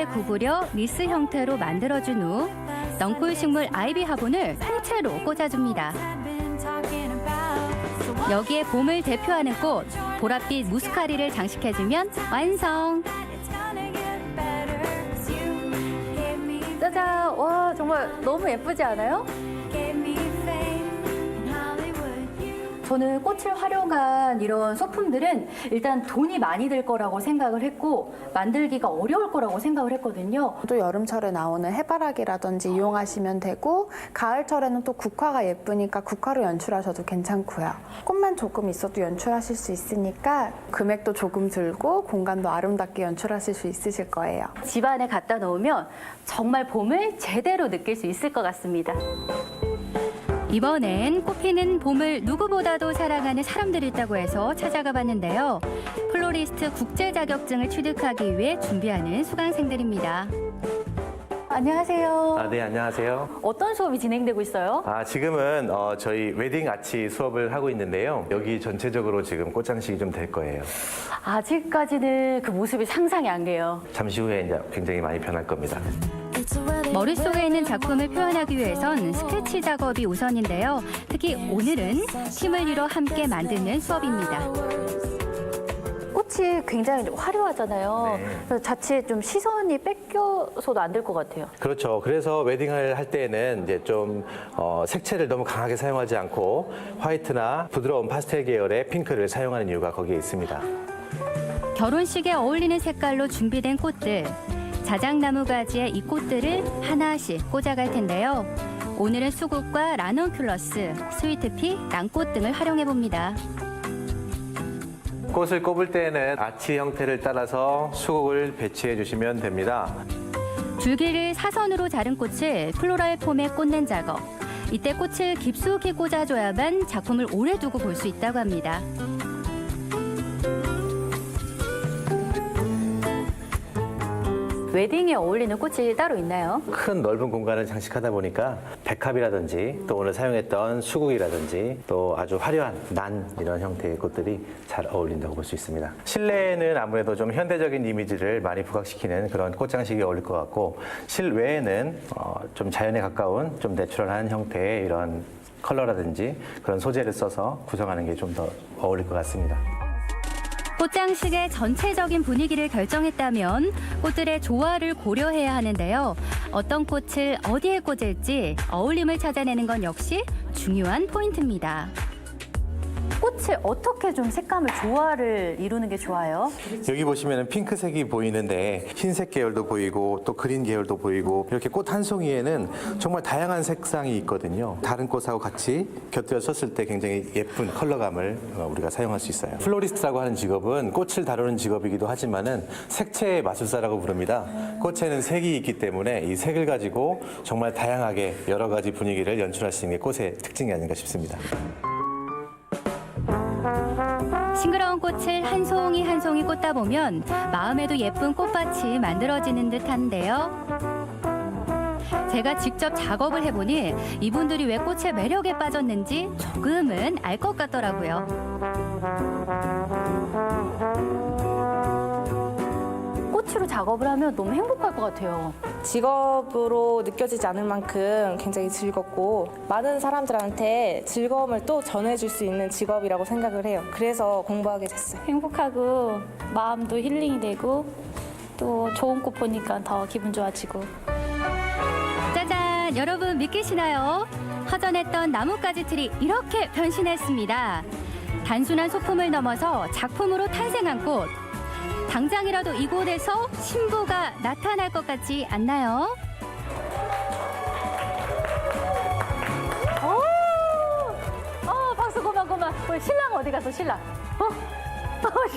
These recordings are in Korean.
구부려 리스 형태로 만들어준 후 넝쿨 식물 아이비 화분을 통째로 꽂아줍니다. 여기에 봄을 대표하는 꽃, 보랏빛 무스카리를 장식해주면 완성! 짜잔! 와, 정말 너무 예쁘지 않아요? 저는 꽃을 활용한 이런 소품들은 일단 돈이 많이 들 거라고 생각을 했고 만들기가 어려울 거라고 생각을 했거든요. 또 여름철에 나오는 해바라기라든지 이용하시면 되고 가을철에는 또 국화가 예쁘니까 국화로 연출하셔도 괜찮고요. 꽃만 조금 있어도 연출하실 수 있으니까 금액도 조금 들고 공간도 아름답게 연출하실 수 있으실 거예요. 집 안에 갖다 놓으면 정말 봄을 제대로 느낄 수 있을 것 같습니다. 이번엔 꽃피는 봄을 누구보다도 사랑하는 사람들이 있다고 해서 찾아가 봤는데요. 플로리스트 국제 자격증을 취득하기 위해 준비하는 수강생들입니다. 안녕하세요. 네, 안녕하세요. 어떤 수업이 진행되고 있어요? 지금은 저희 웨딩 아치 수업을 하고 있는데요. 여기 전체적으로 지금 꽃장식이 좀 될 거예요. 아직까지는 그 모습이 상상이 안 돼요. 잠시 후에 이제 굉장히 많이 변할 겁니다. 머릿속에 있는 작품을 표현하기 위해선 스케치 작업이 우선인데요. 특히 오늘은 팀을 이뤄 함께 만드는 수업입니다. 꽃이 굉장히 화려하잖아요. 네. 그래서 자칫 좀 시선이 뺏겨서도 안 될 것 같아요. 그렇죠. 그래서 웨딩을 할 때는 이제 좀 색채를 너무 강하게 사용하지 않고 화이트나 부드러운 파스텔 계열의 핑크를 사용하는 이유가 거기에 있습니다. 결혼식에 어울리는 색깔로 준비된 꽃들. 자작나무 가지에 이 꽃들을 하나씩 꽂아갈 텐데요. 오늘은 수국과 라넌큘러스, 스위트피, 낭꽃 등을 활용해 봅니다. 꽃을 꼽을 때는 아치 형태를 따라서 수국을 배치해 주시면 됩니다. 줄기를 사선으로 자른 꽃을 플로럴 폼에 꽂는 작업. 이때 꽃을 깊숙이 꽂아줘야만 작품을 오래 두고 볼 수 있다고 합니다. 웨딩에 어울리는 꽃이 따로 있나요? 큰 넓은 공간을 장식하다 보니까 백합이라든지 또 오늘 사용했던 수국이라든지 또 아주 화려한 난 이런 형태의 꽃들이 잘 어울린다고 볼 수 있습니다. 실내에는 아무래도 좀 현대적인 이미지를 많이 부각시키는 그런 꽃장식이 어울릴 것 같고 실외에는 좀 자연에 가까운 좀 내추럴한 형태의 이런 컬러라든지 그런 소재를 써서 구성하는 게 좀 더 어울릴 것 같습니다. 꽃장식의 전체적인 분위기를 결정했다면 꽃들의 조화를 고려해야 하는데요. 어떤 꽃을 어디에 꽂을지 어울림을 찾아내는 건 역시 중요한 포인트입니다. 꽃을 어떻게 좀 색감을 조화를 이루는 게 좋아요? 여기 보시면 핑크색이 보이는데 흰색 계열도 보이고 또 그린 계열도 보이고 이렇게 꽃 한 송이에는 정말 다양한 색상이 있거든요. 다른 꽃하고 같이 곁들여 썼을 때 굉장히 예쁜 컬러감을 우리가 사용할 수 있어요. 플로리스트라고 하는 직업은 꽃을 다루는 직업이기도 하지만은 색채의 마술사라고 부릅니다. 꽃에는 색이 있기 때문에 이 색을 가지고 정말 다양하게 여러 가지 분위기를 연출할 수 있는 게 꽃의 특징이 아닌가 싶습니다. 싱그러운 꽃을 한 송이 한 송이 꽂다 보면 마음에도 예쁜 꽃밭이 만들어지는 듯한데요. 제가 직접 작업을 해보니 이분들이 왜 꽃의 매력에 빠졌는지 조금은 알 것 같더라고요. 꽃으로 작업을 하면 너무 행복할 것 같아요. 직업으로 느껴지지 않을 만큼 굉장히 즐겁고 많은 사람들한테 즐거움을 또 전해줄 수 있는 직업이라고 생각을 해요. 그래서 공부하게 됐어요. 행복하고 마음도 힐링이 되고 또 좋은 꽃 보니까 더 기분 좋아지고. 짜잔! 여러분 믿기시나요? 허전했던 나뭇가지 틀이 이렇게 변신했습니다. 단순한 소품을 넘어서 작품으로 탄생한 꽃. 당장이라도 이곳에서 신부가 나타날 것 같지 않나요? 박수 고만. 신랑 어디 갔어, 신랑?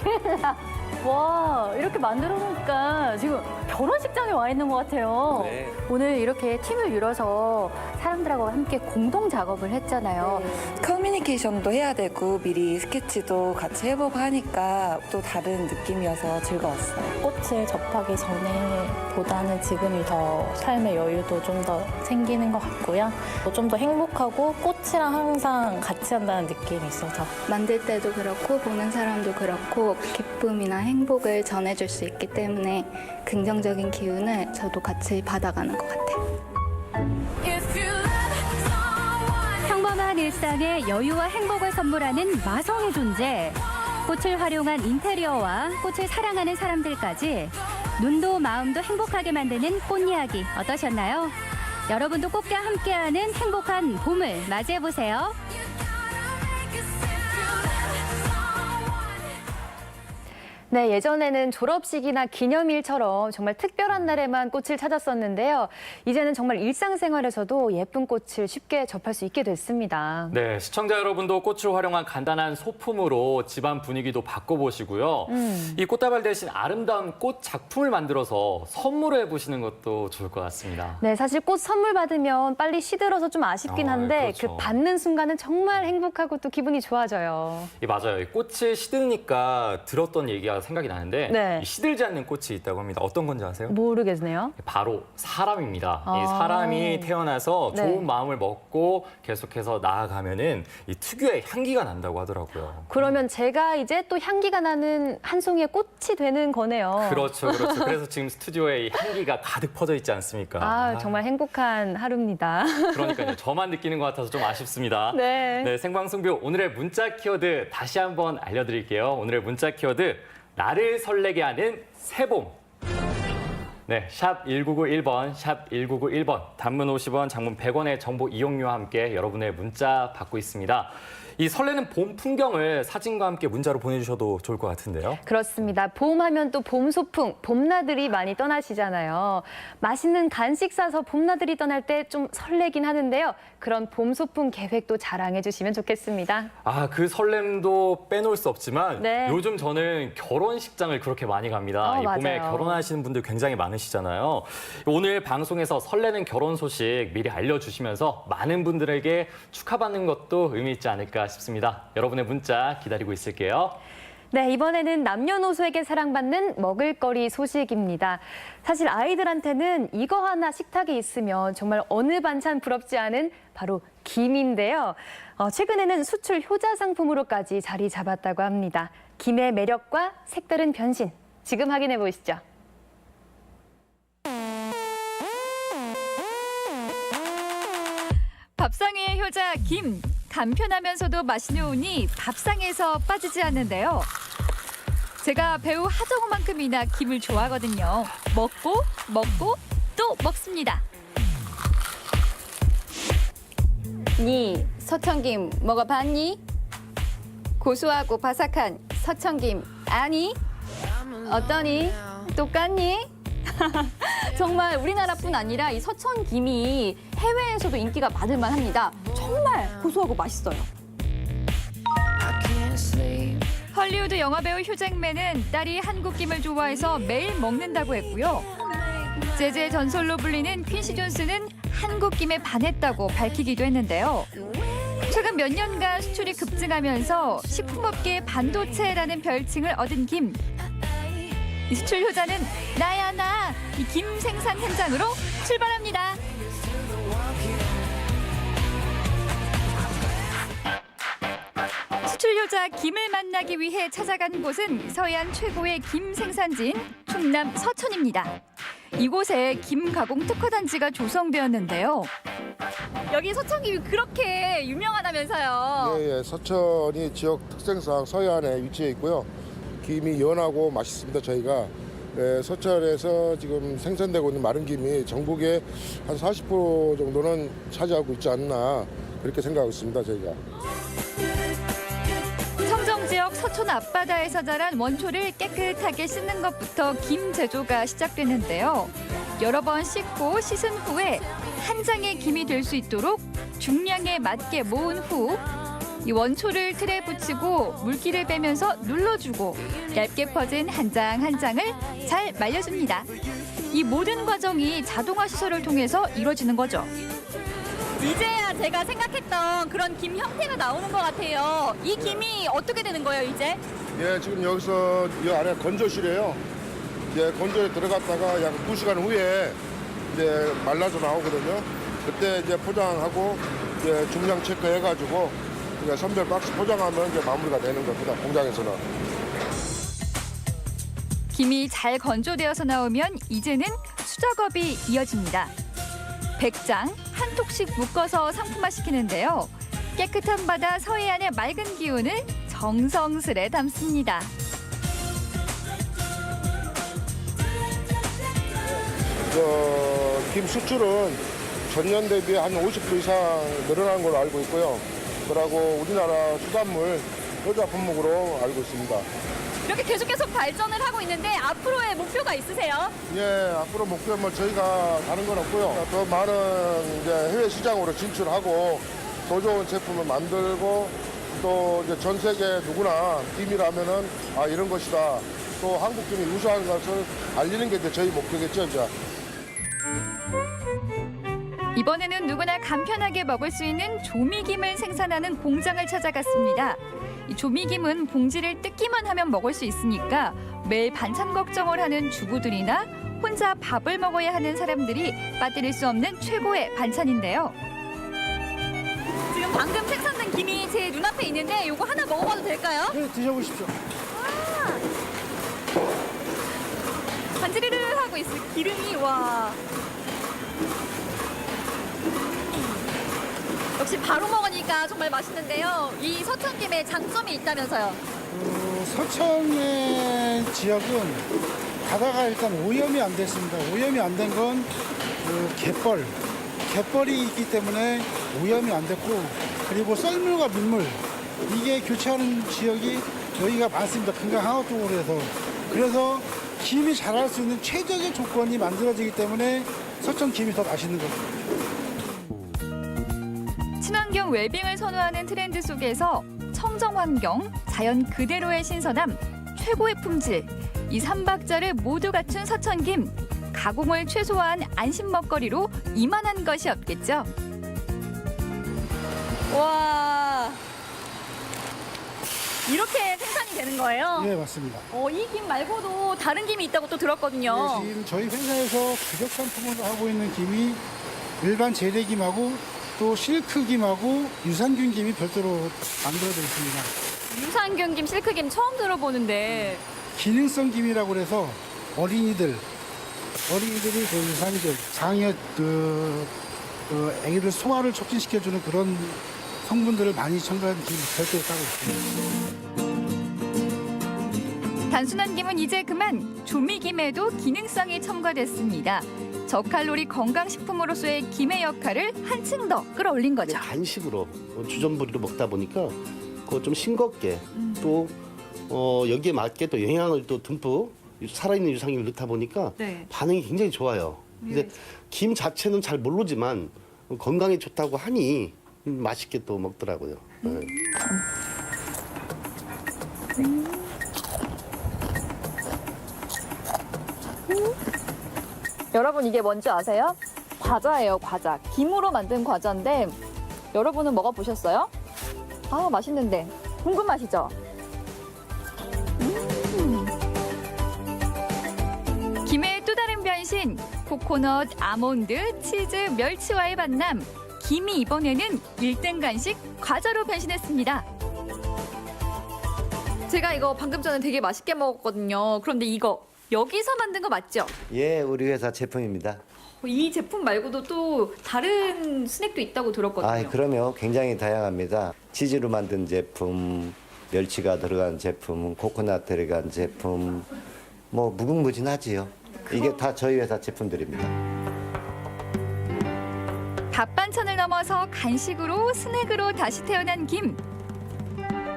신랑. 와, 이렇게 만들어 놓으니까 지금 결혼식장에 와 있는 것 같아요. 네. 오늘 이렇게 팀을 이뤄서 사람들하고 함께 공동 작업을 했잖아요. 커뮤니케이션도 해야 되고 미리 스케치도 같이 해보고 하니까 또 다른 느낌이어서 즐거웠어요. 꽃을 접하기 전에 보다는 지금이 더 삶의 여유도 좀 더 생기는 것 같고요. 좀 더 행복하고 꽃이랑 항상 같이 한다는 느낌이 있어서. 만들 때도 그렇고 보는 사람도 그렇고 기쁨이나 행복을 전해줄 수 있기 때문에 긍정적인 긍정적인 기운을 저도 같이 받아가는 것 같아요. 평범한 일상에 여유와 행복을 선물하는 마성의 존재. 꽃을 활용한 인테리어와 꽃을 사랑하는 사람들까지 눈도 마음도 행복하게 만드는 꽃 이야기 어떠셨나요? 여러분도 꽃과 함께하는 행복한 봄을 맞이해보세요. 네, 예전에는 졸업식이나 기념일처럼 정말 특별한 날에만 꽃을 찾았었는데요. 이제는 정말 일상생활에서도 예쁜 꽃을 쉽게 접할 수 있게 됐습니다. 네, 시청자 여러분도 꽃을 활용한 간단한 소품으로 집안 분위기도 바꿔보시고요. 이 꽃다발 대신 아름다운 꽃 작품을 만들어서 선물해 보시는 것도 좋을 것 같습니다. 네, 사실 꽃 선물 받으면 빨리 시들어서 좀 아쉽긴 한데 그렇죠. 그 받는 순간은 정말 행복하고 또 기분이 좋아져요. 맞아요. 이 꽃이 시드니까 들었던 얘기가 생각이 나는데 네. 이 시들지 않는 꽃이 있다고 합니다. 어떤 건지 아세요? 모르겠네요. 바로 사람입니다. 아. 이 사람이 태어나서 네. 좋은 마음을 먹고 계속해서 나아가면은 이 특유의 향기가 난다고 하더라고요. 그러면 제가 이제 또 향기가 나는 한 송이의 꽃이 되는 거네요. 그렇죠, 그렇죠. 그래서 지금 스튜디오에 이 향기가 가득 퍼져 있지 않습니까? 아, 정말 행복한 하루입니다. 그러니까요. 저만 느끼는 것 같아서 좀 아쉽습니다. 네. 생방송뷰 오늘의 문자 키워드 다시 한번 알려드릴게요. 오늘의 문자 키워드 나를 설레게 하는 새봄. 네, 샵 1991번, 샵 1991번. 단문 50원, 장문 100원의 정보 이용료와 함께 여러분의 문자 받고 있습니다. 이 설레는 봄 풍경을 사진과 함께 문자로 보내주셔도 좋을 것 같은데요. 그렇습니다. 봄하면 또 봄 소풍, 봄나들이 많이 떠나시잖아요. 맛있는 간식 사서 봄나들이 떠날 때 좀 설레긴 하는데요. 그런 봄 소풍 계획도 자랑해 주시면 좋겠습니다. 아, 그 설렘도 빼놓을 수 없지만 네. 요즘 저는 결혼식장을 그렇게 많이 갑니다. 이 봄에 맞아요. 결혼하시는 분들 굉장히 많으시잖아요. 오늘 방송에서 설레는 결혼 소식 미리 알려주시면서 많은 분들에게 축하받는 것도 의미 있지 않을까 싶습니다. 여러분의 문자 기다리고 있을게요. 네, 이번에는 남녀노소에게 사랑받는 먹을거리 소식입니다. 사실 아이들한테는 이거 하나 식탁에 있으면 정말 어느 반찬 부럽지 않은 바로 김인데요. 최근에는 수출 효자 상품으로까지 자리 잡았다고 합니다. 김의 매력과 색다른 변신, 지금 확인해 보시죠. 밥상의 효자 김. 간편하면서도 맛이 좋으니 밥상에서 빠지지 않는데요. 제가 배우 하정우만큼이나 김을 좋아하거든요. 먹고 또 먹습니다. 니 서천김 먹어봤니? 고소하고 바삭한 서천김 아니? 어떠니? 똑같니? 정말 우리나라뿐 아니라 이 서천김이 해외에서도 인기가 많을 만합니다. 정말 고소하고 맛있어요. 헐리우드 영화배우 휴잭맨은 딸이 한국김을 좋아해서 매일 먹는다고 했고요. 재즈의 전설로 불리는 퀸시 존스는 한국김에 반했다고 밝히기도 했는데요. 최근 몇 년간 수출이 급증하면서 식품업계의 반도체라는 별칭을 얻은 김. 이 수출 효자는 나야 나! 이 김 생산 현장으로 출발합니다. 수출 효자 김을 만나기 위해 찾아간 곳은 서해안 최고의 김 생산지인 충남 서천입니다. 이곳에 김 가공 특화단지가 조성되었는데요. 여기 서천김이 그렇게 유명하다면서요? 예, 서천이 지역 특성상 서해안에 위치해 있고요. 김이 연하고 맛있습니다. 저희가 서천에서 지금 생산되고 있는 마른 김이 전국의 한 40% 정도는 차지하고 있지 않나 그렇게 생각하고 있습니다. 저희가. 청정지역 서촌 앞바다에서 자란 원초를 깨끗하게 씻는 것부터 김 제조가 시작되는데요. 여러 번 씻고 씻은 후에 한 장의 김이 될 수 있도록 중량에 맞게 모은 후 이 원초를 틀에 붙이고 물기를 빼면서 눌러주고 얇게 퍼진 한 장 한 장을 잘 말려줍니다. 이 모든 과정이 자동화 시설을 통해서 이루어지는 거죠. 이제야 제가 생각했던 그런 김 형태가 나오는 것 같아요. 이 김이 어떻게 되는 거예요, 이제? 예, 지금 여기서 이 안에 건조실이에요. 이제 건조에 들어갔다가 약 2시간 후에 이제 말라서 나오거든요. 그때 이제 포장하고 이제 중량 체크해가지고 이제 선별 박스 포장하면 이제 마무리가 되는 겁니다. 공장에서는. 김이 잘 건조되어서 나오면 이제는 수작업이 이어집니다. 백장 한 톡씩 묶어서 상품화시키는데요. 깨끗한 바다 서해안의 맑은 기운을 정성스레 담습니다. 김 수출은 전년 대비 한 50% 이상 늘어난 걸로 알고 있고요. 그리고 우리나라 수산물 효자 품목으로 알고 있습니다. 이렇게 계속해서 발전을 하고 있는데 앞으로의 목표가 있으세요? 예, 앞으로 목표는 저희가 다른 건 없고요. 더 많은 이제 해외 시장으로 진출하고 더 좋은 제품을 만들고 또 이제 전 세계 누구나 김이라면은 아 이런 것이다. 또 한국 김이 우수한 것을 알리는 게 이제 저희 목표겠죠, 이제. 이번에는 누구나 간편하게 먹을 수 있는 조미김을 생산하는 공장을 찾아갔습니다. 이 조미김은 봉지를 뜯기만 하면 먹을 수 있으니까 매일 반찬 걱정을 하는 주부들이나 혼자 밥을 먹어야 하는 사람들이 빠뜨릴 수 없는 최고의 반찬인데요. 지금 방금 생산된 김이 제 눈앞에 있는데 이거 하나 먹어봐도 될까요? 네, 드셔보십시오. 반지르르 하고 있어요. 기름이 와. 역시 바로 먹으니까 정말 맛있는데요. 이 서천김에 장점이 있다면서요? 서천의 지역은 바다가 일단 오염이 안 됐습니다. 오염이 안 된 건 갯벌이 있기 때문에 오염이 안 됐고, 그리고 썰물과 민물 이게 교차하는 지역이 여기가 많습니다. 금강 항구 쪽으로 해서. 그래서 김이 자랄 수 있는 최적의 조건이 만들어지기 때문에 서천 김이 더 맛있는 거죠. 친환경 웰빙을 선호하는 트렌드 속에서 청정환경, 자연 그대로의 신선함, 최고의 품질, 이 3박자를 모두 갖춘 서천김. 가공을 최소화한 안심 먹거리로 이만한 것이 없겠죠. 와. 이렇게 생산이 되는 거예요? 네, 맞습니다. 이 김 말고도 다른 김이 있다고 또 들었거든요. 네, 지금 저희 회사에서 주력 상품으로 하고 있는 김이 일반 재래김하고 또 실크김하고 유산균 김이 별도로 만들어져 있습니다. 유산균 김, 실크김 처음 들어보는데. 기능성 김이라고 해서 어린이들이 그 유산균, 장애 아기들 소화를 촉진시켜주는 그런 성분들을 많이 첨가한 김이 별도로 따로 있습니다. 단순한 김은 이제 그만, 조미김에도 기능성이 첨가됐습니다. 저칼로리 건강식품으로서의 김의 역할을 한층 더 끌어올린 거죠. 간식으로 주전부리로 먹다 보니까 그거 좀 싱겁게 또 여기에 맞게 또 영양을 또 듬뿍 살아있는 유산균을 넣다 보니까 네. 반응이 굉장히 좋아요. 근데 김 자체는 잘 모르지만 건강에 좋다고 하니 맛있게 또 먹더라고요. 네. 여러분 이게 뭔지 아세요? 과자예요, 과자. 김으로 만든 과자인데 여러분은 먹어보셨어요? 아, 맛있는데. 궁금하시죠? 김의 또 다른 변신, 코코넛, 아몬드, 치즈, 멸치와의 만남. 김이 이번에는 1등 간식 과자로 변신했습니다. 제가 이거 방금 전에 되게 맛있게 먹었거든요. 그런데 이거 여기서 만든 거 맞죠? 예, 우리 회사 제품입니다. 이 제품 말고도 또 다른 스낵도 있다고 들었거든요. 아, 그럼요. 굉장히 다양합니다. 치즈로 만든 제품, 멸치가 들어간 제품, 코코넛 들어간 제품, 뭐 무궁무진하지요. 이게 다 저희 회사 제품들입니다. 밥 반찬을 넘어서 간식으로, 스낵으로 다시 태어난 김.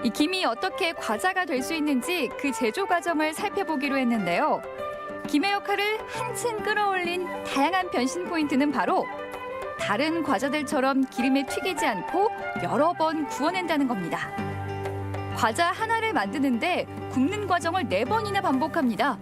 이 김이 어떻게 과자가 될 수 있는지 그 제조 과정을 살펴보기로 했는데요. 김의 역할을 한층 끌어올린 다양한 변신 포인트는 바로 다른 과자들처럼 기름에 튀기지 않고 여러 번 구워낸다는 겁니다. 과자 하나를 만드는데 굽는 과정을 4번이나 반복합니다.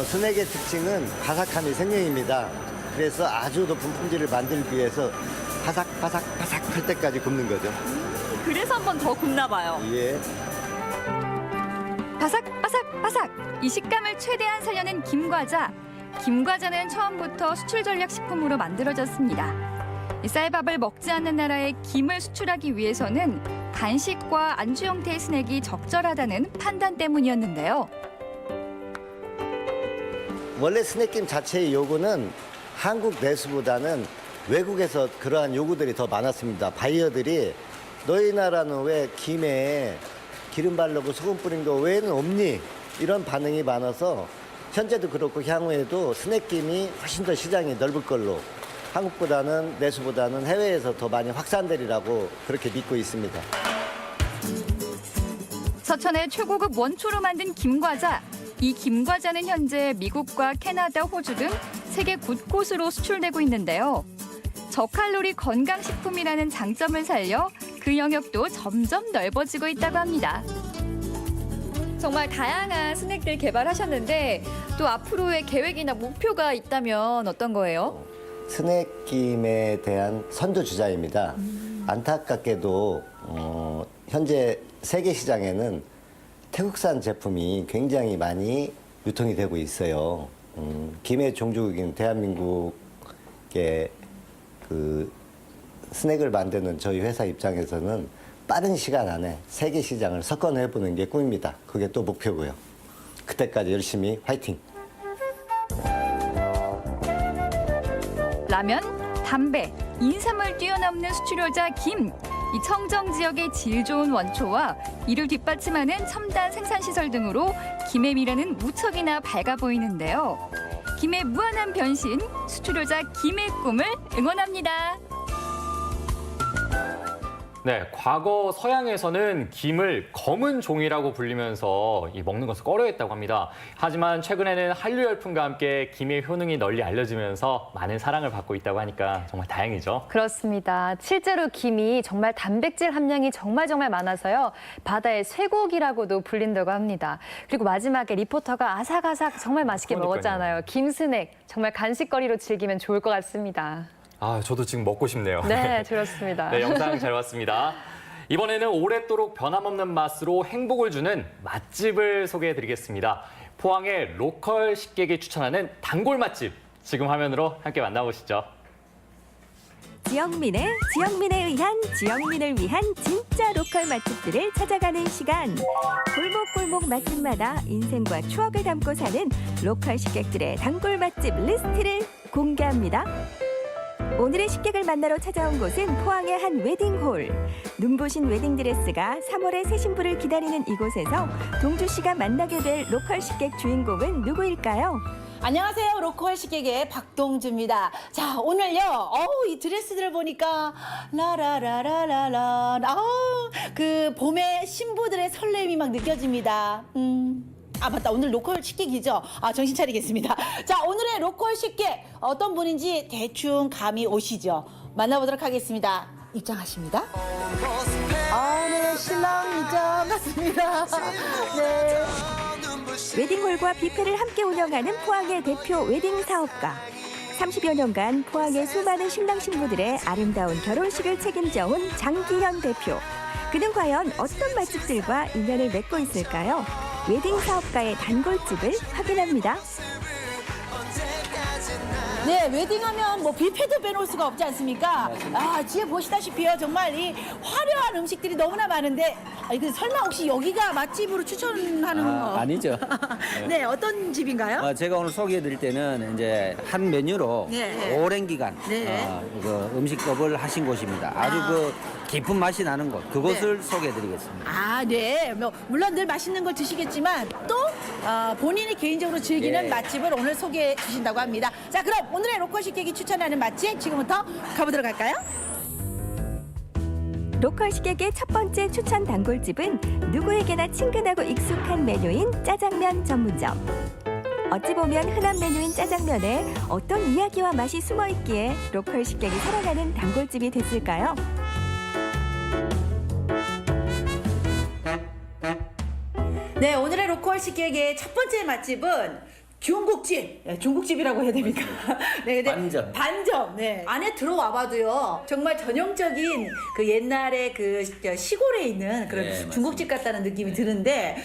스낵의 특징은 바삭함이 생명입니다. 그래서 아주 높은 품질을 만들기 위해서 바삭바삭바삭 할 때까지 굽는 거죠. 그래서 한 번 더 굽나 봐요. 예. 바삭바삭바삭! 이 식감을 최대한 살려낸 김과자. 김과자는 처음부터 수출 전략 식품으로 만들어졌습니다. 이 쌀밥을 먹지 않는 나라에 김을 수출하기 위해서는 간식과 안주 형태의 스낵이 적절하다는 판단 때문이었는데요. 원래 스낵김 자체의 요구는 한국 내수보다는 외국에서 그러한 요구들이 더 많았습니다. 바이어들이 너희 나라는 왜 김에 기름 바르고 소금 뿌린 거 외에는 없니? 이런 반응이 많아서 현재도 그렇고 향후에도 스낵김이 훨씬 더 시장이 넓을 걸로 한국보다는 내수보다는 해외에서 더 많이 확산되리라고 그렇게 믿고 있습니다. 서천의 최고급 원초로 만든 김과자. 이 김과자는 현재 미국과 캐나다, 호주 등 세계 곳곳으로 수출되고 있는데요. 저칼로리 건강식품이라는 장점을 살려 그 영역도 점점 넓어지고 있다고 합니다. 정말 다양한 스낵들 개발하셨는데 또 앞으로의 계획이나 목표가 있다면 어떤 거예요? 스낵김에 대한 선두주자입니다. 안타깝게도 현재 세계 시장에는 태국산 제품이 굉장히 많이 유통이 되고 있어요. 김의 종주국인 대한민국의 그 스낵을 만드는 저희 회사 입장에서는 빠른 시간 안에 세계 시장을 석권해보는 게 꿈입니다. 그게 또 목표고요. 그때까지 열심히 화이팅! 라면, 담배, 인삼을 뛰어넘는 수출효자 김. 이 청정 지역의 질 좋은 원초와 이를 뒷받침하는 첨단 생산시설 등으로 김의 미래는 무척이나 밝아 보이는데요. 김의 무한한 변신, 수출효자 김의 꿈을 응원합니다. 네, 과거 서양에서는 김을 검은 종이라고 불리면서 먹는 것을 꺼려했다고 합니다. 하지만 최근에는 한류 열풍과 함께 김의 효능이 널리 알려지면서 많은 사랑을 받고 있다고 하니까 정말 다행이죠. 그렇습니다. 실제로 김이 정말 단백질 함량이 정말 많아서요. 바다의 쇠고기라고도 불린다고 합니다. 그리고 마지막에 리포터가 아삭아삭 정말 맛있게 그러니까요. 먹었잖아요. 김 스낵 정말 간식거리로 즐기면 좋을 것 같습니다. 아, 저도 지금 먹고 싶네요. 네, 좋습니다. 네, 영상 잘 봤습니다. 이번에는 오랫도록 변함없는 맛으로 행복을 주는 맛집을 소개해드리겠습니다. 포항의 로컬 식객이 추천하는 단골 맛집. 지금 화면으로 함께 만나보시죠. 지역민에 의한 지역민을 위한 진짜 로컬 맛집들을 찾아가는 시간. 골목골목 맛집마다 인생과 추억을 담고 사는 로컬 식객들의 단골 맛집 리스트를 공개합니다. 오늘의 식객을 만나러 찾아온 곳은 포항의 한 웨딩홀. 눈부신 웨딩드레스가 3월의 새 신부를 기다리는 이곳에서 동주 씨가 만나게 될 로컬 식객 주인공은 누구일까요? 안녕하세요. 로컬 식객의 박동주입니다. 자, 오늘요. 이 드레스들을 보니까 라라라라라라. 그 봄의 신부들의 설렘이 막 느껴집니다. 맞다. 오늘 로컬 식객이죠? 정신 차리겠습니다. 자, 오늘의 로컬 식객 어떤 분인지 대충 감이 오시죠? 만나보도록 하겠습니다. 입장하십니다. 네, 신랑이죠. 맞습니다. 네. 웨딩홀과 뷔페를 함께 운영하는 포항의 대표 웨딩 사업가. 30여 년간 포항의 수많은 신랑 신부들의 아름다운 결혼식을 책임져온 장기현 대표. 그는 과연 어떤 맛집들과 인연을 맺고 있을까요? 웨딩 사업가의 단골집을 확인합니다. 네, 웨딩하면 뷔페도 빼놓을 수가 없지 않습니까? 뒤에 보시다시피요. 정말 이 화려한 음식들이 너무나 많은데, 설마 혹시 여기가 맛집으로 추천하는 거? 아니죠. 네, 어떤 집인가요? 제가 오늘 소개해드릴 때는 이제 한 메뉴로 네. 오랜 기간 그 음식법을 하신 곳입니다. 아주 그 깊은 맛이 나는 곳, 그곳을 소개해드리겠습니다. 네. 물론 늘 맛있는 걸 드시겠지만 또 본인이 개인적으로 즐기는 맛집을 오늘 소개해 주신다고 합니다. 자, 그럼 오늘의 로컬 식객이 추천하는 맛집 지금부터 가보도록 할까요? 로컬 식객의 첫 번째 추천 단골집은 누구에게나 친근하고 익숙한 메뉴인 짜장면 전문점. 어찌 보면 흔한 메뉴인 짜장면에 어떤 이야기와 맛이 숨어 있기에 로컬 식객이 사랑하는 단골집이 됐을까요? 네, 오늘의 로컬 식객의 첫 번째 맛집은 중국집, 네, 중국집이라고 해야 됩니까? 네, 근데 반점. 반점. 네. 안에 들어와봐도요. 정말 전형적인 그 옛날에 그 시골에 있는 그런 네, 중국집 같다는 느낌이 드는데,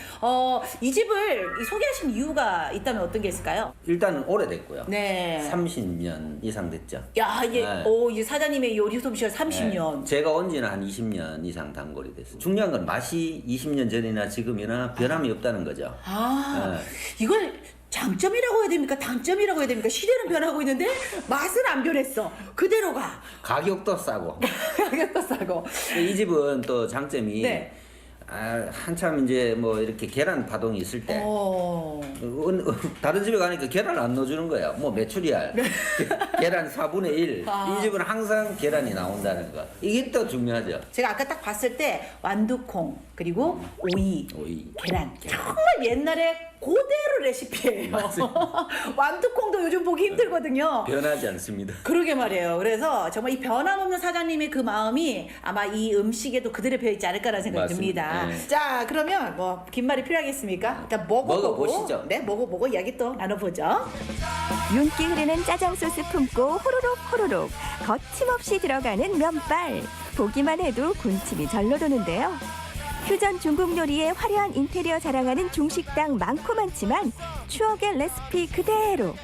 이 집을 소개하신 이유가 있다면 어떤 게 있을까요? 일단은 오래됐고요. 네. 30년 이상 됐죠. 야, 이게 네. 이 사장님의 요리 솜씨가 30년. 네. 제가 온 지는 한 20년 이상 단골이 됐어요. 중요한 건 맛이 20년 전이나 지금이나 변함이 없다는 거죠. 아, 네. 이걸 장점이라고 해야 됩니까? 단점이라고 해야 됩니까? 시대는 변하고 있는데 맛은 안 변했어. 그대로 가. 가격도 싸고. 가격도 싸고. 이 집은 또 장점이 네. 한참 이제 뭐 이렇게 계란 파동이 있을 때 다른 집에 가니까 계란을 안 넣어주는 거예요. 뭐 메추리알, 계란 4분의 1. 아. 이 집은 항상 계란이 나온다는 거. 이게 또 중요하죠. 제가 아까 딱 봤을 때 완두콩 그리고 오이. 계란. 정말 옛날에 그대로 레시피예요. 완두콩도 요즘 보기 힘들거든요. 변하지 않습니다. 그러게 말이에요. 그래서 정말 이 변함없는 사장님의 그 마음이 아마 이 음식에도 그대로 배어있지 않을까라는 생각이 맞습니다. 듭니다. 네. 자, 그러면 뭐 긴 말이 필요하겠습니까? 일단 먹어보고 먹어보시죠. 네, 먹어보고 이야기 또 나눠보죠. 윤기 흐르는 짜장 소스 품고 호로록 호로록 거침없이 들어가는 면발. 보기만 해도 군침이 절로 도는데요. 퓨전 중국 요리의 화려한 인테리어 자랑하는 중식당 많고 많지만 추억의 레시피 그대로.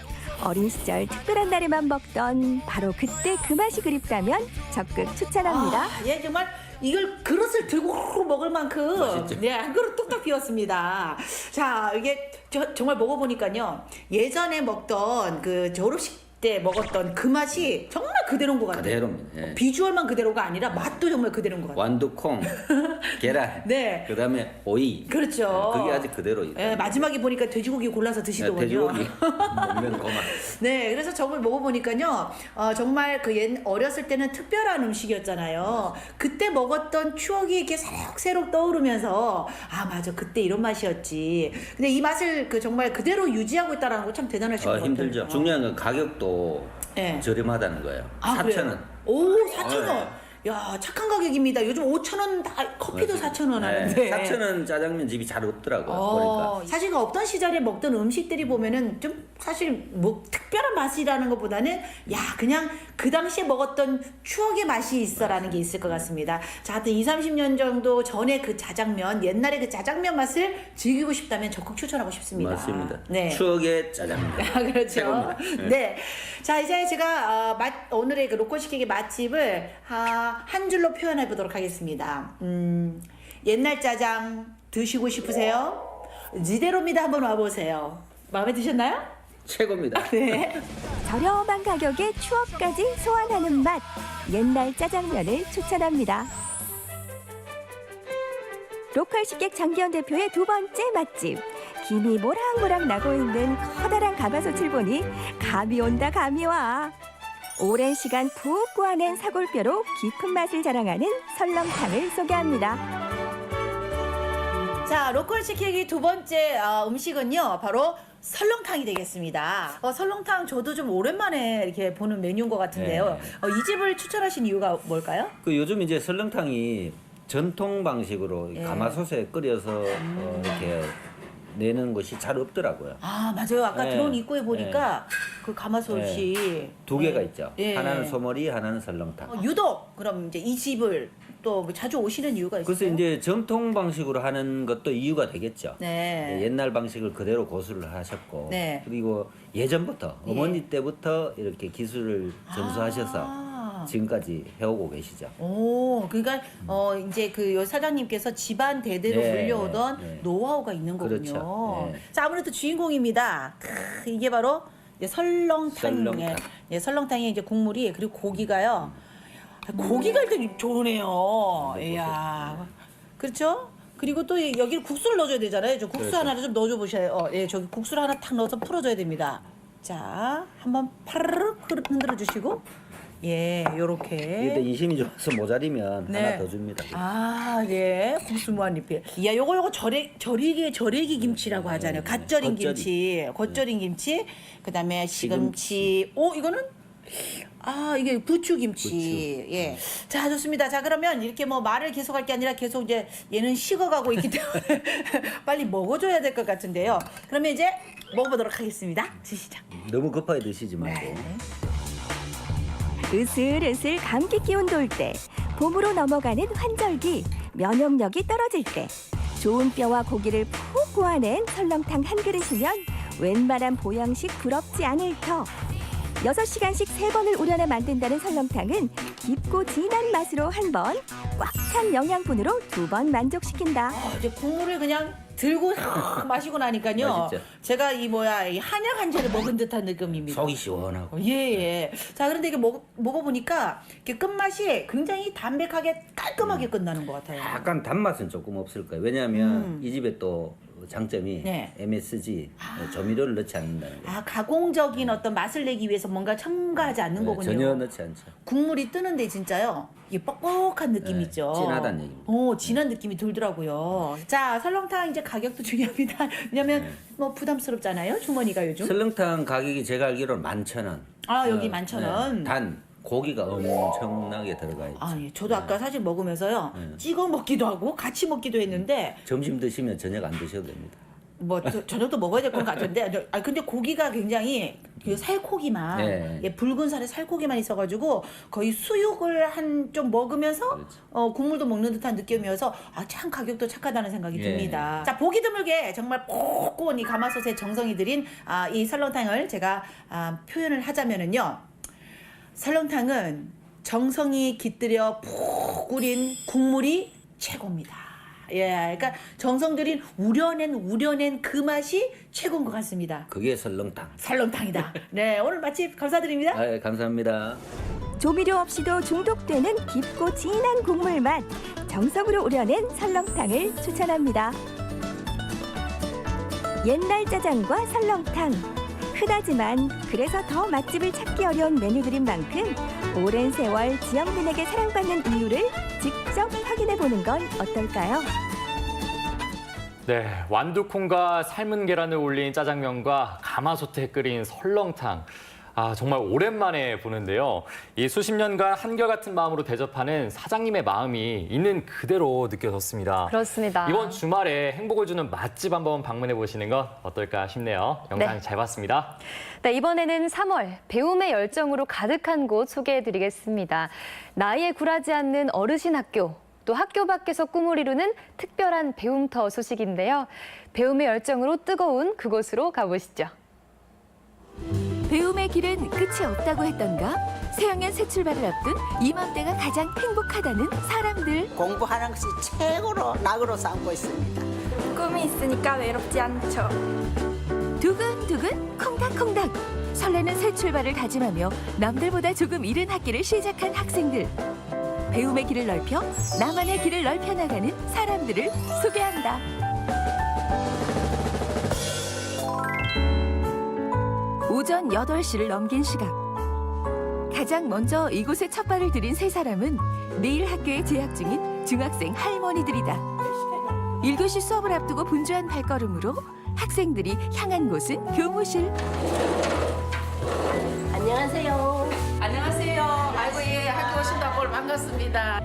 어린 시절 특별한 날에만 먹던 바로 그때 그 맛이 그립다면 적극 추천합니다. 예, 정말 이걸 그릇을 들고 후루 먹을 만큼 맛있죠? 네, 한 그릇 뚝딱 비웠습니다. 자, 이게 정말 먹어보니까요. 예전에 먹던 그 졸업식 때 먹었던 그 맛이 정말 그대로인 것 같아요. 그대로입니다. 예. 비주얼만 그대로가 아니라 맛도 정말 그대로인 것 같아요. 완두콩, 계란, 네. 그다음에 오이. 그렇죠. 그게 아직 그대로 있다. 예, 마지막에 보니까 돼지고기 골라서 드시더군요. 돼지고기 먹는 거만. 네, 그래서 정말 먹어보니까요, 정말 그 어렸을 때는 특별한 음식이었잖아요. 그때 먹었던 추억이 이렇게 새록새록 떠오르면서, 아, 맞아, 그때 이런 맛이었지. 근데 이 맛을 정말 그대로 유지하고 있다는 거 참 대단하신 것 같아요. 힘들죠. 중요한 건 가격도 네. 저렴하다는 거예요. 아, 4,000원. 오, 4,000원. 야, 착한 가격입니다. 요즘 5,000원 커피도 4,000원 하는데. 4,000원 짜장면 집이 잘 없더라고요. 보니까. 사실 그 없던 시절에 먹던 음식들이 보면은 좀 사실 뭐 특별한 맛이라는 것보다는 야, 그냥 그 당시에 먹었던 추억의 맛이 있어라는 게 있을 것 같습니다. 자, 하여튼 20, 30년 정도 전에 그 짜장면, 옛날에 그 짜장면 맛을 즐기고 싶다면 적극 추천하고 싶습니다. 맞습니다. 네. 추억의 짜장면. 그렇죠. 최고입니다. 네. 자, 이제 제가 오늘의 그 로컬식객의 맛집을 한 줄로 표현해 보도록 하겠습니다. 옛날 짜장 드시고 싶으세요? 지대로입니다. 한번 와보세요. 마음에 드셨나요? 최고입니다. 네. 저렴한 가격에 추억까지 소환하는 맛. 옛날 짜장면을 추천합니다. 로컬 식객 장기현 대표의 두 번째 맛집. 김이 모락모락 나고 있는 커다란 가마솥을 보니 감이 온다 감이 와. 오랜 시간 푹 구워낸 사골뼈로 깊은 맛을 자랑하는 설렁탕을 소개합니다. 자, 로컬 식객의 두 번째 음식은요, 바로 설렁탕이 되겠습니다. 설렁탕 저도 좀 오랜만에 이렇게 보는 메뉴인 것 같은데요. 이 집을 추천하신 이유가 뭘까요? 그 요즘 이제 설렁탕이 전통 방식으로 예. 가마솥에 끓여서 이렇게 내는 것이 잘 없더라고요. 아, 맞아요. 아까 네. 들어온 입구에 보니까 그 가마솥이 두 개가 있죠. 예. 하나는 소머리, 하나는 설렁탕. 유독 그럼 이제 이 집을 또 자주 오시는 이유가 있어요? 그래서 이제 전통 방식으로 하는 것도 이유가 되겠죠. 네. 옛날 방식을 그대로 고수를 하셨고 네. 그리고 예전부터 예. 어머니 때부터 이렇게 기술을 전수하셔서 지금까지 해오고 계시죠. 오, 그러니까 이제 그 사장님께서 집안 대대로 네, 물려오던 네. 노하우가 있는 거군요. 그렇죠. 네. 자, 아무래도 주인공입니다. 이게 바로 이제 설렁탕이에요. 예, 설렁탕에 이제 국물이 그리고 고기가요. 고기가 일단 좋으네요. 이야, 그렇죠? 그리고 또 여기 국수를 넣어줘야 되잖아요. 저 국수 그렇죠. 하나를 좀 넣어줘 보셔요. 예, 저기 국수를 하나 탁 넣어서 풀어줘야 됩니다. 자, 한번 파르르 흔들어 주시고, 예, 요렇게. 일단 인심이 좋아서 모자리면 네. 하나 더 줍니다. 아, 예. 국수 무한리필. 이야, 요거 절이기 김치라고 하잖아요. 갓 절인 겉절이. 김치. 겉절인 김치. 그다음에 시금치. 오, 이거는 아, 이게 부추김치. 예. 자, 좋습니다. 자, 그러면 이렇게 뭐 말을 계속할 게 아니라 계속 이제 얘는 식어가고 있기 때문에 빨리 먹어줘야 될 것 같은데요. 그러면 이제 먹어보도록 하겠습니다. 드시죠. 너무 급하게 드시지 말고. 네. 으슬으슬 감기 기운 돌 때, 봄으로 넘어가는 환절기, 면역력이 떨어질 때 좋은 뼈와 고기를 푹 고아낸 설렁탕 한 그릇이면 웬만한 보양식 부럽지 않을 터. 6시간씩 3번을 우려내 만든다는 설렁탕은 깊고 진한 맛으로 한 번, 꽉 찬 영양분으로 2번 만족시킨다. 이제 국물을 그냥 들고 마시고 나니까요. 맛있죠? 제가 이 한약 한 잔을 먹은 듯한 느낌입니다. 속이 시원하고. 예. 자, 그런데 이게 먹어보니까 이게 끝맛이 굉장히 담백하게 깔끔하게 끝나는 것 같아요. 약간 단맛은 조금 없을 거예요. 왜냐하면 이 집에 또 장점이 네. MSG 조미료를 넣지 않는다는 거예요. 가공적인 어떤 맛을 내기 위해서 뭔가 첨가하지 않는 거군요. 전혀 넣지 않죠. 국물이 뜨는데 진짜요. 이게 뻑뻑한 느낌 있죠. 진하다는 얘기입니다. 진한 느낌이 들더라고요. 자, 설렁탕 이제 가격도 중요합니다. 왜냐면 뭐 부담스럽잖아요. 주머니가 요즘. 설렁탕 가격이 제가 알기로는 11,000원. 아, 여기 11,000원. 단 고기가 엄청나게 들어가 있죠. 아, 예. 저도 아까 사실 먹으면서요. 찍어 먹기도 하고 같이 먹기도 했는데 점심 드시면 저녁 안 드셔도 됩니다. 뭐 저녁도 먹어야 될 것 같은데 근데 고기가 굉장히 그 살코기만 네. 예, 붉은 살에 살코기만 있어가지고 거의 수육을 한 좀 먹으면서 그렇죠. 국물도 먹는 듯한 느낌이어서 참 가격도 착하다는 생각이 예. 듭니다. 자, 보기 드물게 정말 꼭 구운 이 가마솥에 정성이 들인 이 설렁탕을 제가 표현을 하자면은요. 설렁탕은 정성이 깃들여 푹 우린 국물이 최고입니다. 예, 그러니까 정성 들인 우려낸 그 맛이 최고인 것 같습니다. 그게 설렁탕. 설렁탕이다. 네, 오늘 맛집 감사드립니다. 아, 감사합니다. 조미료 없이도 중독되는 깊고 진한 국물 맛, 정성으로 우려낸 설렁탕을 추천합니다. 옛날 짜장과 설렁탕, 흔하지만 그래서 더 맛집을 찾기 어려운 메뉴들인 만큼 오랜 세월 지역민에게 사랑받는 이유를 직접 확인해 보는 건 어떨까요? 네, 완두콩과 삶은 계란을 올린 짜장면과 가마솥에 끓인 설렁탕. 정말 오랜만에 보는데요. 이 수십 년간 한결같은 마음으로 대접하는 사장님의 마음이 있는 그대로 느껴졌습니다. 그렇습니다. 이번 주말에 행복을 주는 맛집 한번 방문해 보시는 건 어떨까 싶네요. 영상 네. 잘 봤습니다. 네, 이번에는 3월 배움의 열정으로 가득한 곳 소개해드리겠습니다. 나이에 굴하지 않는 어르신 학교, 또 학교 밖에서 꿈을 이루는 특별한 배움터 소식인데요. 배움의 열정으로 뜨거운 그곳으로 가보시죠. 배움의 길은 끝이 없다고 했던가? 새학년 새 출발을 앞둔 이맘때가 가장 행복하다는 사람들. 공부하는 것이 최고로 낙으로 삼고 있습니다. 꿈이 있으니까 외롭지 않죠. 두근두근 콩닥콩닥 설레는 새 출발을 다짐하며 남들보다 조금 이른 학기를 시작한 학생들. 배움의 길을 넓혀 나만의 길을 넓혀 나가는 사람들을 소개한다. 오전 8시를 넘긴 시각. 가장 먼저 이곳에 첫 발을 들인 세 사람은 내일 학교에 재학 중인 중학생 할머니들이다. 1교시 수업을 앞두고 분주한 발걸음으로 학생들이 향한 곳은 교무실. 안녕하세요. 안녕하세요. 아이고, 예, 학교 오신다고 오늘 반갑습니다.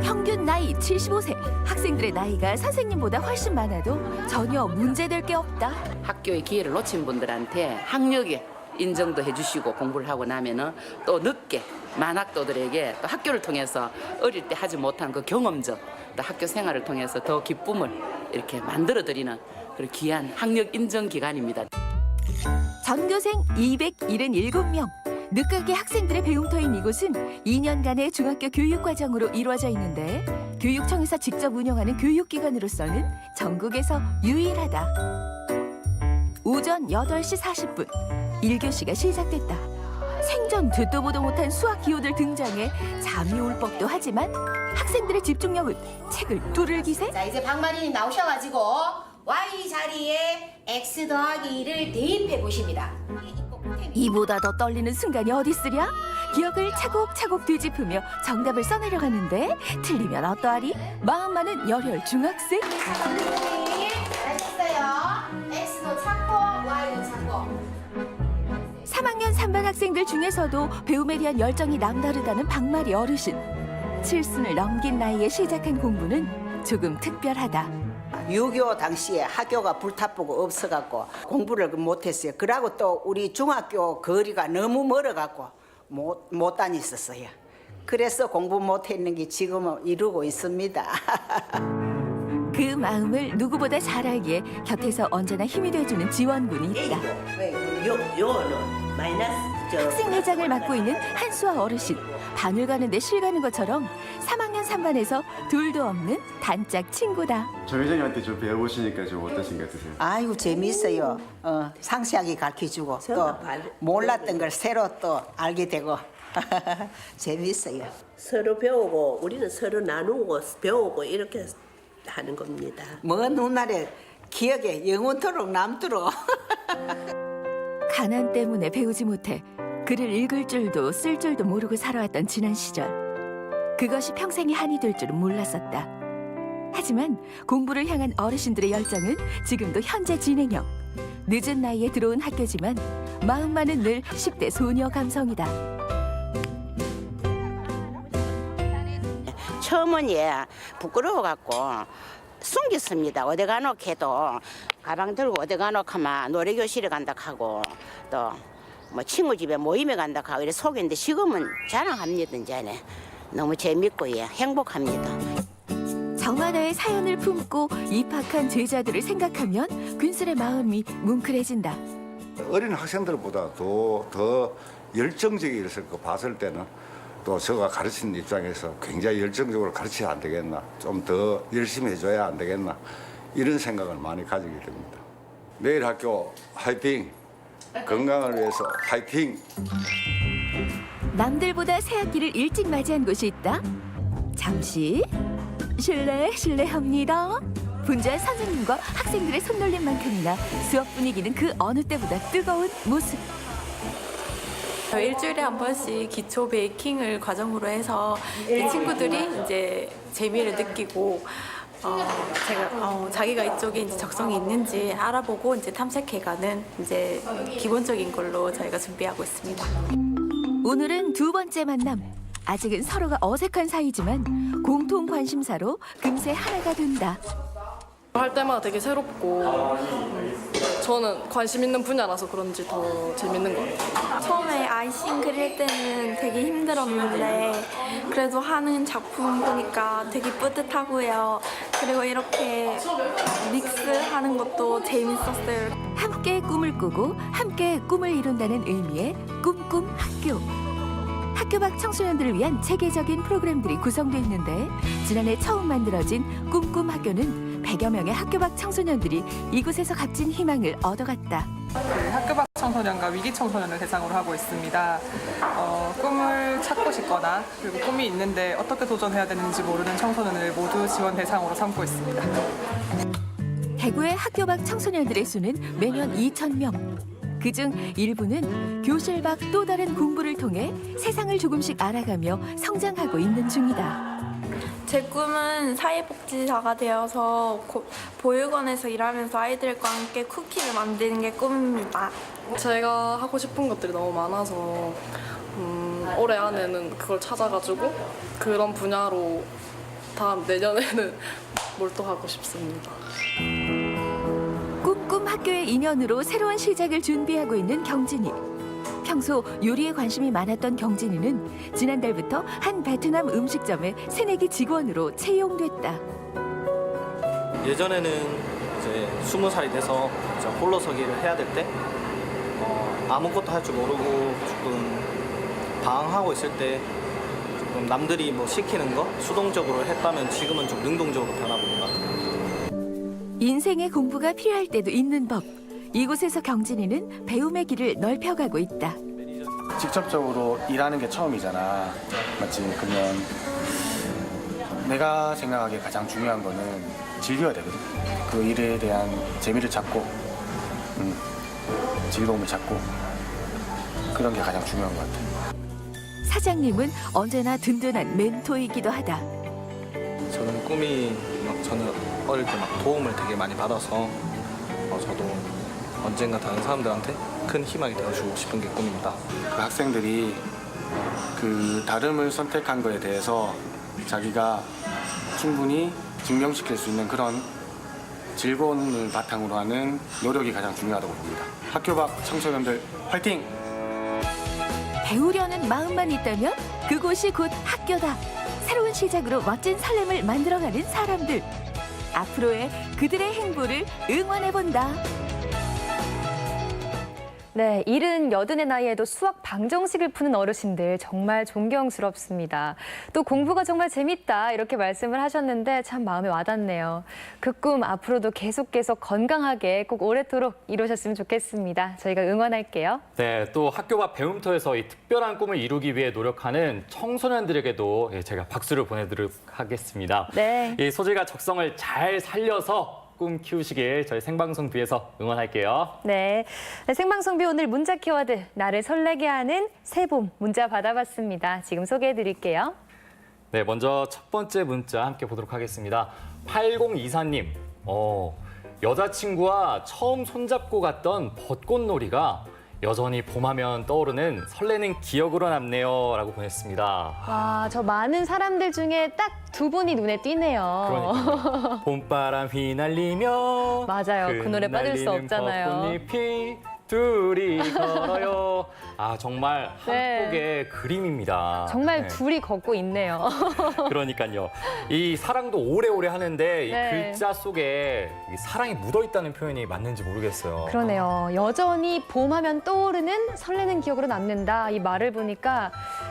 평균 나이 75세. 학생들의 나이가 선생님보다 훨씬 많아도 전혀 문제될 게 없다. 학교의 기회를 놓친 분들한테 학력에 인정도 해주시고 공부를 하고 나면은 또 늦게 만학도들에게 또 학교를 통해서 어릴 때 하지 못한 그 경험적, 또 학교 생활을 통해서 더 기쁨을 이렇게 만들어드리는 그런 귀한 학력 인정 기간입니다. 전교생 277명. 늦깎이 학생들의 배움터인 이곳은 2년간의 중학교 교육과정으로 이루어져 있는데 교육청에서 직접 운영하는 교육기관으로서는 전국에서 유일하다. 오전 8시 40분, 1교시가 시작됐다. 생전 듣도 보도 못한 수학 기호들 등장해 잠이 올 법도 하지만 학생들의 집중력은 책을 두를 기세. 자, 이제 박마린이 나오셔가지고 Y 자리에 X 더하기 2를 대입해 보십니다. 이보다 더 떨리는 순간이 어디 있으랴? 기억을 차곡차곡 뒤집으며 정답을 써내려가는데 틀리면 어떠하리? 마음 많은 열혈 중학생. 잘했어요. X도 찾고 Y도 찾고. 3학년 3반 학생들 중에서도 배움에 대한 열정이 남다르다는 박마리 어르신. 7순을 넘긴 나이에 시작한 공부는 조금 특별하다. 6.25 당시에 학교가 불타보고 없어갖고 공부를 못했어요. 그러고 또 우리 중학교 거리가 너무 멀어갖고 못 다녔었어요. 그래서 공부 못했는 게 지금은 이루고 있습니다. 그 마음을 누구보다 잘 알기에 곁에서 언제나 힘이 돼주는 지원군이 있다. 요는 마이너스 학생회장을 맡고 있는 한수아 어르신. 바늘 가는데 실 가는 것처럼 3학년 3반에서 둘도 없는 단짝 친구다. 저 회장님한테 좀 배워보시니까 좀 어떠신 것 같으세요? 아이고 재밌어요. 상세하게 가르쳐주고 또 몰랐던 걸 새로 또 알게 되고 재밌어요. 서로 배우고 우리는 서로 나누고 배우고 이렇게 하는 겁니다. 먼 훗날에 기억에 영원토록 남도록. 가난 때문에 배우지 못해 글을 읽을 줄도 쓸 줄도 모르고 살아왔던 지난 시절. 그것이 평생의 한이 될 줄은 몰랐었다. 하지만 공부를 향한 어르신들의 열정은 지금도 현재 진행형. 늦은 나이에 들어온 학교지만 마음만은 늘 10대 소녀 감성이다. 처음은 부끄러워갖고 숨겼습니다. 어디 가노 해도 가방 들고 어디 가노 하면 노래교실에 간다 하고 또 뭐 친구 집에 모임에 간다 하고 이래 속였는데 지금은 자랑합니다. 이제는 너무 재밌고 행복합니다. 정하나의 사연을 품고 입학한 제자들을 생각하면 괜스레 마음이 뭉클해진다. 어린 학생들보다 더 열정적이었을 거 봤을 때는 또 제가 가르치는 입장에서 굉장히 열정적으로 가르쳐야 안 되겠나, 좀 더 열심히 해줘야 안 되겠나 이런 생각을 많이 가지게 됩니다. 내일 학교 화이팅! 건강을 위해서 화이팅! 남들보다 새 학기를 일찍 맞이한 곳이 있다. 잠시 실례합니다. 분주한 선생님과 학생들의 손놀림만큼이나 수업 분위기는 그 어느 때보다 뜨거운 모습. 일주일에 한 번씩 기초 베이킹을 과정으로 해서 이 친구들이 이제 재미를 느끼고 자기가 이쪽에 이제 적성이 있는지 알아보고 이제 탐색해가는 이제 기본적인 걸로 저희가 준비하고 있습니다. 오늘은 두 번째 만남. 아직은 서로가 어색한 사이지만 공통 관심사로 금세 하나가 된다. 할 때마다 되게 새롭고 저는 관심 있는 분야라서 그런지 더 재밌는 것 같아요. 처음에 아이싱 그릴 때는 되게 힘들었는데 그래도 하는 작품 보니까 되게 뿌듯하고요. 그리고 이렇게 믹스하는 것도 재밌었어요. 함께 꿈을 꾸고 함께 꿈을 이룬다는 의미의 꿈꿈 학교. 학교 밖 청소년들을 위한 체계적인 프로그램들이 구성되어 있는데 지난해 처음 만들어진 꿈꿈 학교는 100여 명의 학교 밖 청소년들이 이곳에서 값진 희망을 얻어갔다. 학교 밖 청소년과 위기 청소년을 대상으로 하고 있습니다. 꿈을 찾고 싶거나 그리고 꿈이 있는데 어떻게 도전해야 되는지 모르는 청소년을 모두 지원 대상으로 삼고 있습니다. 대구의 학교 밖 청소년들의 수는 매년 2,000명. 그중 일부는 교실 밖 또 다른 공부를 통해 세상을 조금씩 알아가며 성장하고 있는 중이다. 제 꿈은 사회복지사가 되어서 보육원에서 일하면서 아이들과 함께 쿠키를 만드는 게 꿈입니다. 제가 하고 싶은 것들이 너무 많아서 올해 안에는 그걸 찾아가지고 그런 분야로 다음 내년에는 몰두하고 싶습니다. 꿈꿈 학교의 인연으로 새로운 시작을 준비하고 있는 경진이. 평소 요리에 관심이 많았던 경진이는 지난달부터 한 베트남 음식점의 새내기 직원으로 채용됐다. 예전에는 이제 20살이 돼서 이제 홀로 서기를 해야 될 때 아무것도 할 줄 모르고 조금 방황하고 있을 때 조금 남들이 뭐 시키는 거 수동적으로 했다면 지금은 좀 능동적으로 변하고 있는 것 같아요. 인생의 공부가 필요할 때도 있는 법. 이곳에서 경진이는 배움의 길을 넓혀가고 있다. 직접적으로 일하는 게 처음이잖아. 맞지? 그러면 내가 생각하기에 가장 중요한 거는 즐겨야 되거든. 그 일에 대한 재미를 찾고 즐거움을 찾고 그런 게 가장 중요한 것 같아. 사장님은 언제나 든든한 멘토이기도 하다. 저는 꿈이 저는 어릴 때 막 도움을 되게 많이 받아서 저도 언젠가 다른 사람들한테 큰 희망이 되어주고 싶은 게 꿈입니다. 그 학생들이 그 다름을 선택한 거에 대해서 자기가 충분히 증명시킬 수 있는 그런 즐거움을 바탕으로 하는 노력이 가장 중요하다고 봅니다. 학교 밖 청소년들 화이팅! 배우려는 마음만 있다면 그곳이 곧 학교다. 새로운 시작으로 멋진 설렘을 만들어가는 사람들. 앞으로의 그들의 행보를 응원해본다. 네, 70, 80의 나이에도 수학 방정식을 푸는 어르신들 정말 존경스럽습니다. 또 공부가 정말 재밌다 이렇게 말씀을 하셨는데 참 마음에 와닿네요. 그 꿈 앞으로도 계속 건강하게 꼭 오래도록 이루셨으면 좋겠습니다. 저희가 응원할게요. 네, 또 학교 밖 배움터에서 이 특별한 꿈을 이루기 위해 노력하는 청소년들에게도 제가 박수를 보내드리도록 하겠습니다. 네. 이 소질과 적성을 잘 살려서 꿈 키우시길 저희 생방송 B에서 응원할게요. 네, 생방송 B 오늘 문자 키워드 나를 설레게 하는 새봄 문자 받아봤습니다. 지금 소개해드릴게요. 네, 먼저 첫 번째 문자 함께 보도록 하겠습니다. 8024님, 여자친구와 처음 손잡고 갔던 벚꽃놀이가 여전히 봄하면 떠오르는 설레는 기억으로 남네요 라고 보냈습니다. 와, 저 많은 사람들 중에 딱 두 분이 눈에 띄네요. 그러니까요. 봄바람 휘날리며 맞아요. 그 노래 빠질 수 흩날리는 없잖아요. 벚꽃잎이 둘이 걸어요. 아, 정말 한 네. 폭의 그림입니다. 정말 네. 둘이 걷고 있네요. 그러니까요. 이 사랑도 오래오래 하는데 이 네. 글자 속에 이 사랑이 묻어있다는 표현이 맞는지 모르겠어요. 그러네요. 여전히 봄하면 떠오르는 설레는 기억으로 남는다. 이 말을 보니까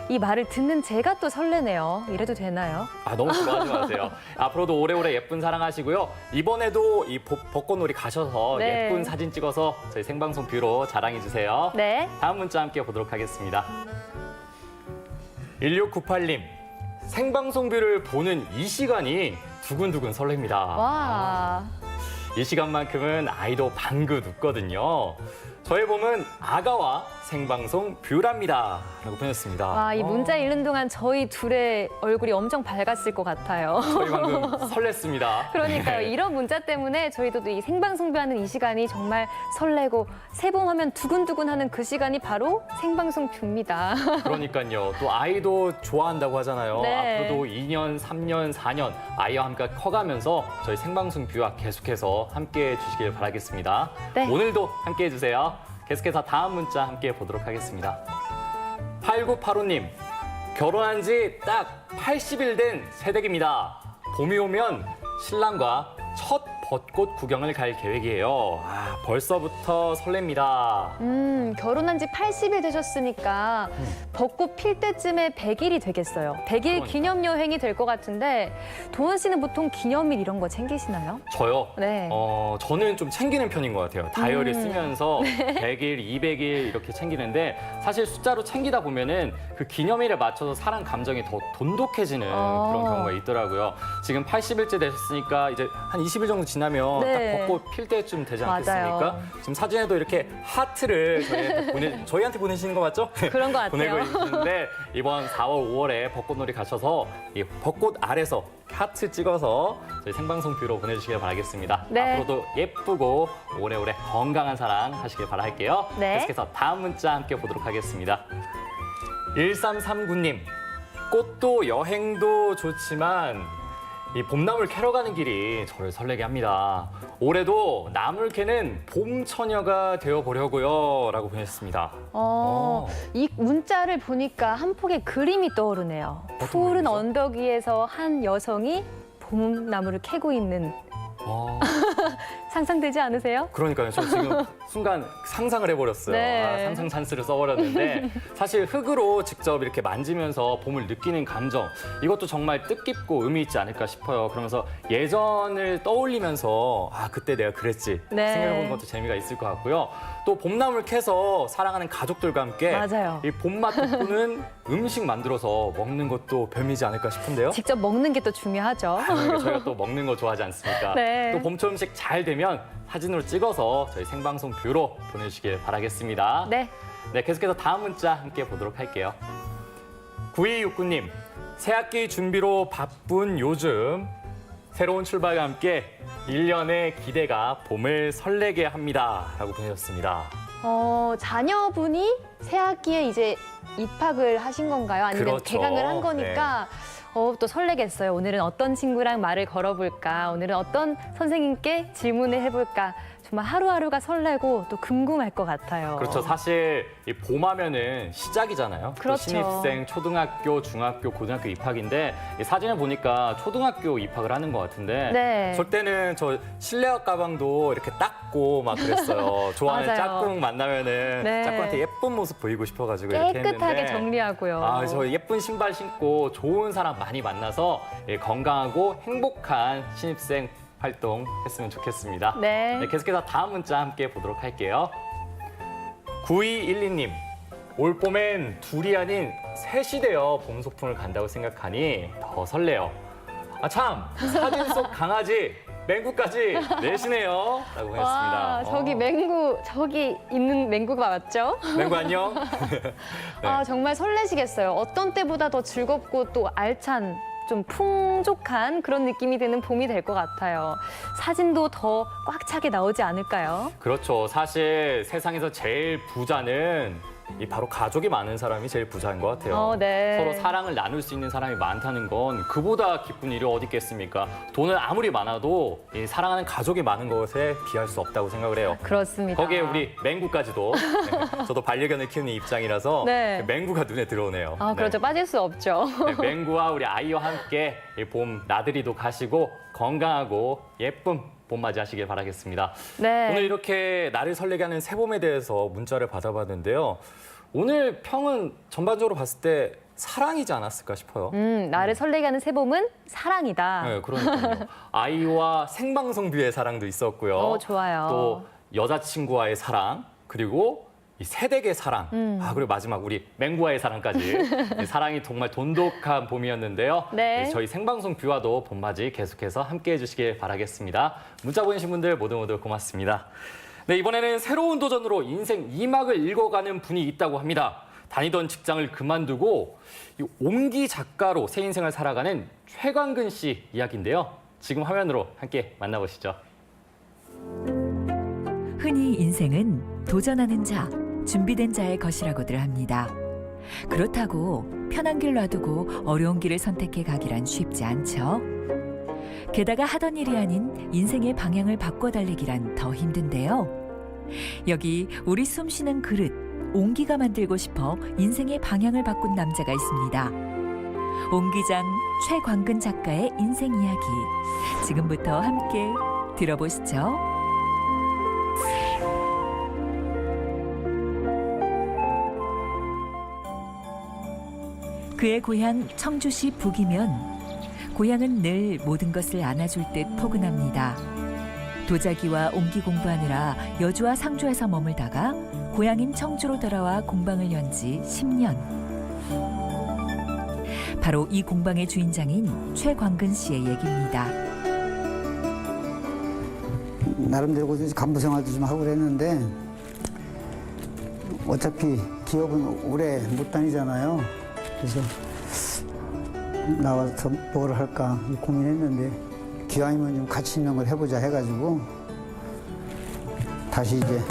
이 말을 듣는 제가 또 설레네요. 이래도 되나요? 아, 너무 좋아하지 마세요. 앞으로도 오래오래 예쁜 사랑하시고요. 이번에도 이 벚꽃놀이 가셔서 네. 예쁜 사진 찍어서 저희 생방송 뷰로 자랑해주세요. 네. 다음 문자 함께 보도록 하겠습니다. 1698님, 생방송 뷰를 보는 이 시간이 두근두근 설렙니다. 와. 이 시간만큼은 아이도 방긋 웃거든요. 저의 봄은 아가와 생방송 뷰랍니다. 라고 보냈습니다. 와, 이 문자 읽는 동안 저희 둘의 얼굴이 엄청 밝았을 것 같아요. 저희 방금 설렜습니다. 그러니까요. 네. 이런 문자 때문에 저희도 이 생방송뷰하는 이 시간이 정말 설레고 새봄하면 두근두근하는 그 시간이 바로 생방송뷰입니다. 그러니까요. 또 아이도 좋아한다고 하잖아요. 네. 앞으로도 2년, 3년, 4년 아이와 함께 커가면서 저희 생방송 뷰와 계속해서 함께해 주시길 바라겠습니다. 네. 오늘도 함께해 주세요. 계속해서 다음 문자 함께 보도록 하겠습니다. 8985님, 결혼한 지 딱 80일 된 새댁입니다. 봄이 오면 신랑과 첫 벚꽃 구경을 갈 계획이에요. 아, 벌써부터 설렙니다. 결혼한 지 80일 되셨으니까 벚꽃 필 때쯤에 100일이 되겠어요. 100일 기념 여행이 될 것 같은데 도원 씨는 보통 기념일 이런 거 챙기시나요? 저요? 네. 저는 좀 챙기는 편인 것 같아요. 다이어리 쓰면서 네. 100일, 200일 이렇게 챙기는데 사실 숫자로 챙기다 보면은 그 기념일에 맞춰서 사랑 감정이 더 돈독해지는 그런 경우가 있더라고요. 지금 80일째 되셨으니까 이제 한 20일 정도 지나면 네. 딱 벚꽃 필 때쯤 되지 맞아요. 않겠습니까? 지금 사진에도 이렇게 하트를 저희한테 보내시는 거 맞죠? 그런 것 같아요. 보내고 있는데 이번 4월, 5월에 벚꽃놀이 가셔서 이 벚꽃 아래서 하트 찍어서 저희 생방송 뷰로 보내주시길 바라겠습니다. 네. 앞으로도 예쁘고 오래오래 건강한 사랑 하시길 바랄게요. 네. 계속해서 다음 문자 함께 보도록 하겠습니다. 1339님, 꽃도 여행도 좋지만 이 봄나물 캐러 가는 길이 저를 설레게 합니다. 올해도 나물 캐는 봄 처녀가 되어보려고요. 라고 보냈습니다. 이 문자를 보니까 한 폭의 그림이 떠오르네요. 푸른 언덕 위에서 한 여성이 봄나무를 캐고 있는 상상되지 않으세요? 그러니까요. 저 지금 순간 상상을 해버렸어요. 네. 아, 상상 찬스를 써버렸는데 사실 흙으로 직접 이렇게 만지면서 봄을 느끼는 감정 이것도 정말 뜻깊고 의미 있지 않을까 싶어요. 그러면서 예전을 떠올리면서 아 그때 내가 그랬지 네. 생각해보는 것도 재미가 있을 것 같고요. 또 봄나물 캐서 사랑하는 가족들과 함께 맞아요. 이 봄맛 돋구는 음식 만들어서 먹는 것도 별미지 않을까 싶은데요. 직접 먹는 게 또 중요하죠. 그러니까 저희가 또 먹는 거 좋아하지 않습니까? 네. 또 봄철 음식 잘 되면 사진으로 찍어서 저희 생방송 뷰로 보내주시길 바라겠습니다. 네. 네, 계속해서 다음 문자 함께 보도록 할게요. 9269님, 새학기 준비로 바쁜 요즘 새로운 출발과 함께 1년의 기대가 봄을 설레게 합니다. 라고 보내셨습니다. 자녀분이 새 학기에 이제 입학을 하신 건가요? 아니면 그렇죠. 개강을 한 거니까 또 설레겠어요. 오늘은 어떤 친구랑 말을 걸어볼까? 오늘은 어떤 선생님께 질문을 해볼까? 정말 하루하루가 설레고 또 궁금할 것 같아요. 그렇죠. 사실 이 봄하면은 시작이잖아요. 또 그렇죠. 신입생, 초등학교, 중학교, 고등학교 입학인데 이 사진을 보니까 초등학교 입학을 하는 것 같은데 네. 저 때는 저 실내화 가방도 이렇게 닦고 막 그랬어요. 좋아하는 맞아요. 짝꿍 만나면은 네. 짝꿍한테 예쁜 모습 보이고 싶어가지고 이렇게 깨끗하게 했는데 정리하고요. 저 예쁜 신발 신고 좋은 사람 많이 만나서 건강하고 행복한 신입생 활동했으면 좋겠습니다. 네. 계속해서 다음 문자 함께 보도록 할게요. 9212님, 올 봄엔 둘이 아닌 셋이 되어 봄 소풍을 간다고 생각하니 더 설레요. 참, 사진 속 강아지, 맹구까지 내시네요. 라고 보냈습니다. 와, 저기 있는 맹구가 맞죠? 맹구 안녕. 네. 정말 설레시겠어요. 어떤 때보다 더 즐겁고 또 알찬 좀 풍족한 그런 느낌이 드는 봄이 될 것 같아요. 사진도 더 꽉 차게 나오지 않을까요? 그렇죠. 사실 세상에서 제일 부자는 바로 가족이 많은 사람이 제일 부자인 것 같아요. 네. 서로 사랑을 나눌 수 있는 사람이 많다는 건 그보다 기쁜 일이 어디 있겠습니까? 돈은 아무리 많아도 이 사랑하는 가족이 많은 것에 비할 수 없다고 생각을 해요. 그렇습니다. 거기에 우리 맹구까지도 저도 반려견을 키우는 입장이라서 네. 맹구가 눈에 들어오네요. 그렇죠. 빠질 수 없죠. 맹구와 우리 아이와 함께 이 봄 나들이도 가시고 건강하고 예쁜 봄 맞이하시길 바라겠습니다. 네. 오늘 이렇게 나를 설레게 하는 새봄에 대해서 문자를 받아봤는데요. 오늘 평은 전반적으로 봤을 때 사랑이지 않았을까 싶어요. 나를 설레게 하는 새봄은 사랑이다. 네, 그러니까요. 아이와 생방송비의 사랑도 있었고요. 좋아요. 또 여자친구와의 사랑, 그리고 이 새댁의 사랑, 그리고 마지막 우리 맹구와의 사랑까지 사랑이 정말 돈독한 봄이었는데요. 네. 저희 생방송 뷰와도 봄맞이 계속해서 함께해 주시길 바라겠습니다. 문자 보내신 분들 모두 고맙습니다. 네, 이번에는 새로운 도전으로 인생 2막을 읽어가는 분이 있다고 합니다. 다니던 직장을 그만두고 옹기 작가로 새 인생을 살아가는 최광근 씨 이야기인데요. 지금 화면으로 함께 만나보시죠. 흔히 인생은 도전하는 자, 준비된 자의 것이라고들 합니다. 그렇다고 편한 길 놔두고 어려운 길을 선택해 가기란 쉽지 않죠. 게다가 하던 일이 아닌 인생의 방향을 바꿔 달리기란 더 힘든데요. 여기 우리 숨쉬는 그릇, 옹기가 만들고 싶어 인생의 방향을 바꾼 남자가 있습니다. 옹기장 최광근 작가의 인생 이야기, 지금부터 함께 들어보시죠. 그의 고향 청주시 북이면 고향은 늘 모든 것을 안아줄 듯 포근합니다. 도자기와 옹기 공부하느라 여주와 상주에서 머물다가 고향인 청주로 돌아와 공방을 연 지 10년. 바로 이 공방의 주인장인 최광근 씨의 얘기입니다. 나름대로 간부 생활도 좀 하고 그랬는데 어차피 기업은 오래 못 다니잖아요. 그래서 나와서 뭘 할까 고민했는데 기왕이면 좀 가치 있는 걸 해보자 해가지고 다시 이제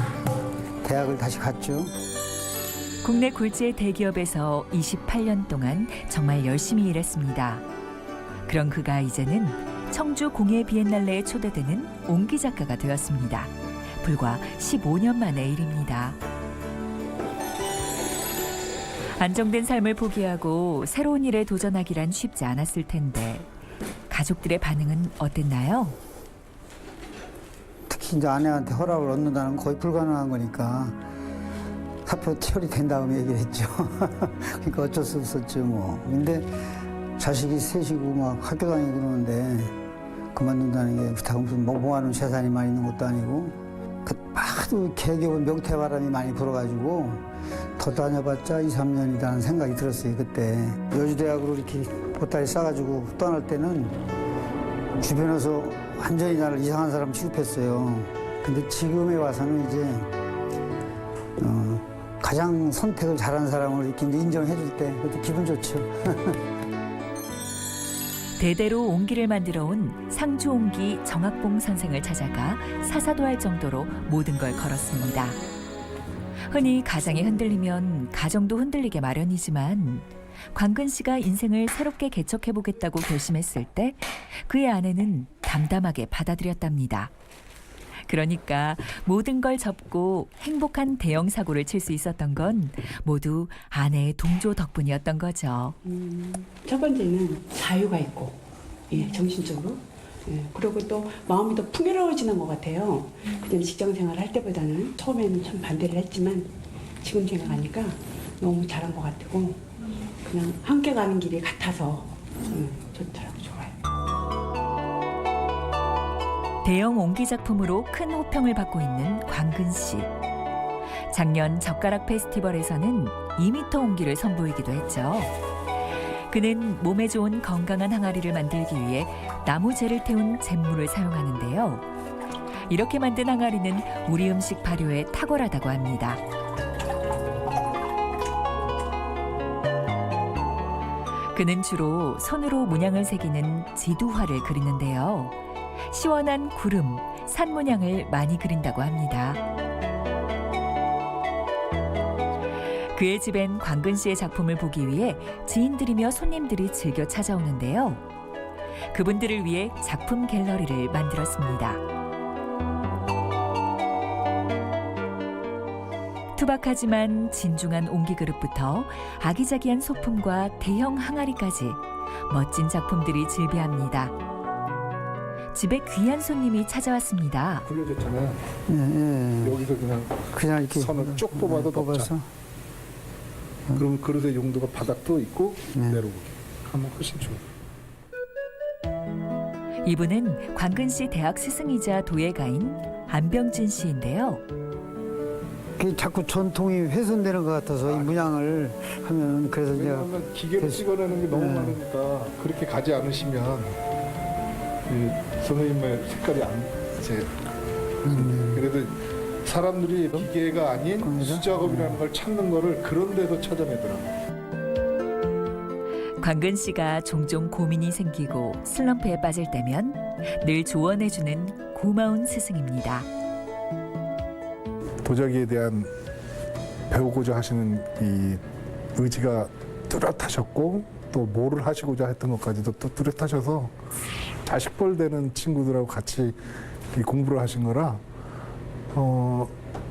대학을 다시 갔죠. 국내 굴지의 대기업에서 28년 동안 정말 열심히 일했습니다. 그런 그가 이제는 청주 공예 비엔날레에 초대되는 옹기 작가가 되었습니다. 불과 15년 만의 일입니다. 안정된 삶을 포기하고 새로운 일에 도전하기란 쉽지 않았을 텐데 가족들의 반응은 어땠나요? 특히 이제 아내한테 허락을 얻는다는 건 거의 불가능한 거니까 사표 처리된 다음에 얘기를 했죠. 그러니까 어쩔 수 없었죠 뭐. 근데 자식이 셋이고 막 학교 다니고 그러는데 그만둔다는 게 다 무슨 모아놓은 재산이 많이 있는 것도 아니고 하도 개개운 명태바람이 많이 불어가지고 더 다녀봤자 2, 3년이라는 생각이 들었어요. 그때 여주대학으로 이렇게 보따리 싸가지고 떠날 때는 주변에서 완전히 나를 이상한 사람 취급했어요. 근데 지금에 와서는 이제 가장 선택을 잘한 사람을 이렇게 인정해 줄 때 그것도 기분 좋죠. 대대로 옹기를 만들어 온 상주 옹기 정학봉 선생을 찾아가 사사도할 정도로 모든 걸 걸었습니다. 흔히 가장이 흔들리면 가정도 흔들리게 마련이지만 광근 씨가 인생을 새롭게 개척해보겠다고 결심했을 때 그의 아내는 담담하게 받아들였답니다. 그러니까 모든 걸 접고 행복한 대형 사고를 칠 수 있었던 건 모두 아내의 동조 덕분이었던 거죠. 첫 번째는 자유가 있고, 예, 정신적으로. 예, 그리고 또 마음이 더 풍요로워지는 것 같아요. 그냥 직장 생활 할 때보다는 처음에는 참 반대를 했지만 지금 생각하니까 너무 잘한 것 같고 그냥 함께 가는 길이 같아서 좋더라고요. 좋아요. 대형 옹기 작품으로 큰 호평을 받고 있는 광근 씨. 작년 젓가락 페스티벌에서는 2m 옹기를 선보이기도 했죠. 그는 몸에 좋은 건강한 항아리를 만들기 위해 나무재를 태운 잿물을 사용하는데요. 이렇게 만든 항아리는 우리 음식 발효에 탁월하다고 합니다. 그는 주로 손으로 문양을 새기는 지두화를 그리는데요. 시원한 구름, 산 문양을 많이 그린다고 합니다. 그의 집엔 광근 씨의 작품을 보기 위해 지인들이며 손님들이 즐겨 찾아오는데요. 그분들을 위해 작품 갤러리를 만들었습니다. 투박하지만 진중한 옹기 그릇부터 아기자기한 소품과 대형 항아리까지 멋진 작품들이 즐비합니다. 집에 귀한 손님이 찾아왔습니다. 굴려졌잖아요. 예. 여기서 그냥 이렇게 선을 쭉 뽑아도 뽑아서. 그러면 그릇의 용도가 바닥도 있고 내려오고 하면 훨씬 좋아요. 이분은 광근 씨 대학 스승이자 도예가인 안병진 씨인데요. 자꾸 전통이 훼손되는 것 같아서 이 문양을 하면 그래서 왜냐하면 기계로 찍어내는 게 너무 많으니까 그렇게 가지 않으시면 선생님의 색깔이 안 이제 그래도 사람들이 기계가 아닌 수작업이라는 걸 찾는 거를 그런 데서 찾아내더라고요. 광근 씨가 종종 고민이 생기고 슬럼프에 빠질 때면 늘 조언해주는 고마운 스승입니다. 도자기에 대한 배우고자 하시는 이 의지가 뚜렷하셨고 또 뭐를 하시고자 했던 것까지도 또 뚜렷하셔서 자식벌 되는 친구들하고 같이 이 공부를 하신 거라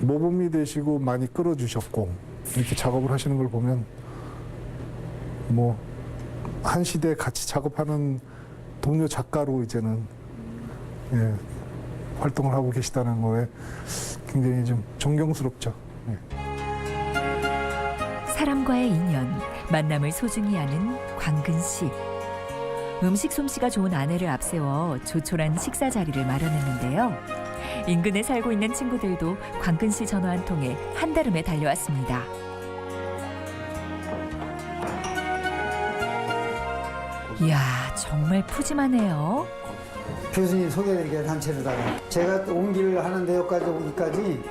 모범이 되시고 많이 끌어주셨고 이렇게 작업을 하시는 걸 보면 뭐 한 시대에 같이 작업하는 동료 작가로 이제는 활동을 하고 계시다는 거에 굉장히 좀 존경스럽죠. 사람과의 인연, 만남을 소중히 하는 광근 씨. 음식 솜씨가 좋은 아내를 앞세워 조촐한 식사 자리를 마련했는데요. 인근에 살고 있는 친구들도 광근 씨 전화 한 통에 한달음에 달려왔습니다. 이야, 정말 푸짐하네요. 교수님 소개해드릴게요, 단체로다가. 제가 옹기를 하는데 여기까지 오기까지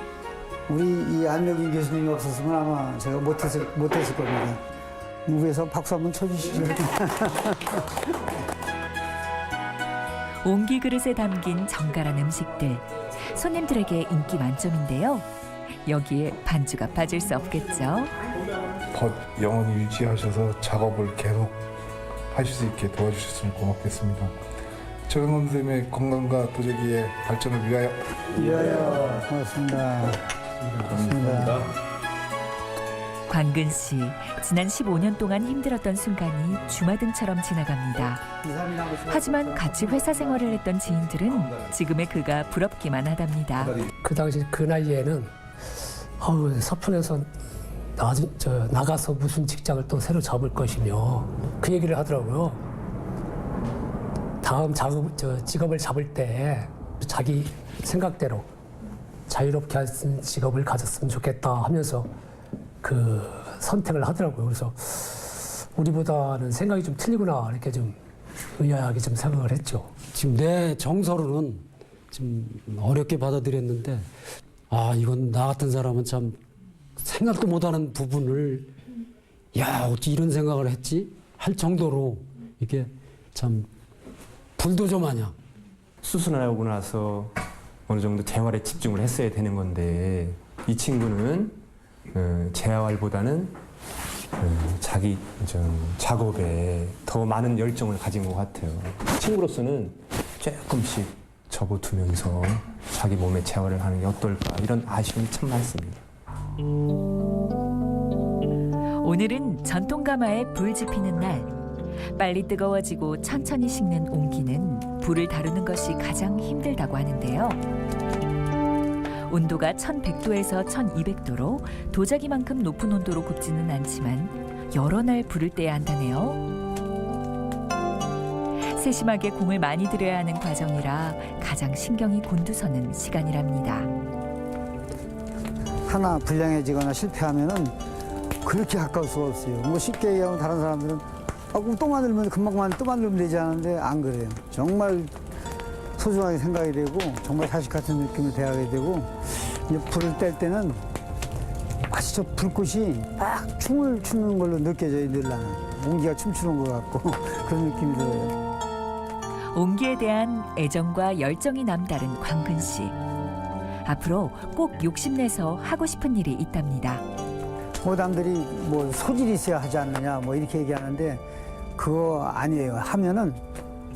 우리 이 안명진 교수님이 없었으면 아마 제가 못했을 겁니다. 위에서 박수 한번 쳐주시죠. 옹기 그릇에 담긴 정갈한 음식들. 손님들에게 인기 만점인데요. 여기에 반주가 빠질 수 없겠죠. 영원히 유지하셔서 작업을 계속 하실 수 있게 도와주셨으면 고맙겠습니다. 최강원 선생님의 건강과 도자기의 발전을 위하여. 고맙습니다. 고맙습니다. 광근 씨, 지난 15년 동안 힘들었던 순간이 주마등처럼 지나갑니다. 하지만 같이 회사 생활을 했던 지인들은 지금의 그가 부럽기만 하답니다. 그 당시 그 나이에는 서편에서 나가서 무슨 직장을 또 새로 잡을 것이며 그 얘기를 하더라고요. 다음 직업을 잡을 때 자기 생각대로 자유롭게 할 수 있는 직업을 가졌으면 좋겠다 하면서 그 선택을 하더라고요. 그래서 우리보다는 생각이 좀 틀리구나 이렇게 좀 의아하게 좀 생각을 했죠. 지금 내 정서로는 좀 어렵게 받아들였는데 이건 나 같은 사람은 참 생각도 못하는 부분을 어찌 이런 생각을 했지 할 정도로 이게 참 불도저 마냥. 수술을 하고 나서 어느 정도 재활에 집중을 했어야 되는 건데 이 친구는 재활보다는 자기 작업에 더 많은 열정을 가진 것 같아요. 친구로서는 조금씩 접어두면서 자기 몸에 재활을 하는 게 어떨까 이런 아쉬움이 참 많습니다. 오늘은 전통 가마에 불 지피는 날. 빨리 뜨거워지고 천천히 식는 옹기는 불을 다루는 것이 가장 힘들다고 하는데요. 온도가 1100도에서 1200도로 도자기만큼 높은 온도로 굽지는 않지만 여러 날 불을 떼야 한다네요. 세심하게 공을 많이 들여야 하는 과정이라 가장 신경이 곤두서는 시간이랍니다. 하나 불량해지거나 실패하면은 그렇게 가까울 수가 없어요. 뭐 쉽게 얘기하면 다른 사람들은 또 만들면 금방만 또 만들면 되지 않은데 안 그래요. 정말 소중하게 생각이 되고 정말 자식 같은 느낌을 대하게 되고 이제 불을 뗄 때는 마치 저 불꽃이 막 춤을 추는 걸로 느껴져요. 늘 나는 옹기가 춤추는 것 같고 그런 느낌이 들어요. 옹기에 대한 애정과 열정이 남다른 광근 씨. 앞으로 꼭 욕심내서 하고 싶은 일이 있답니다. 뭐 남들이 뭐 소질이 있어야 하지 않느냐 뭐 이렇게 얘기하는데 그거 아니에요. 하면은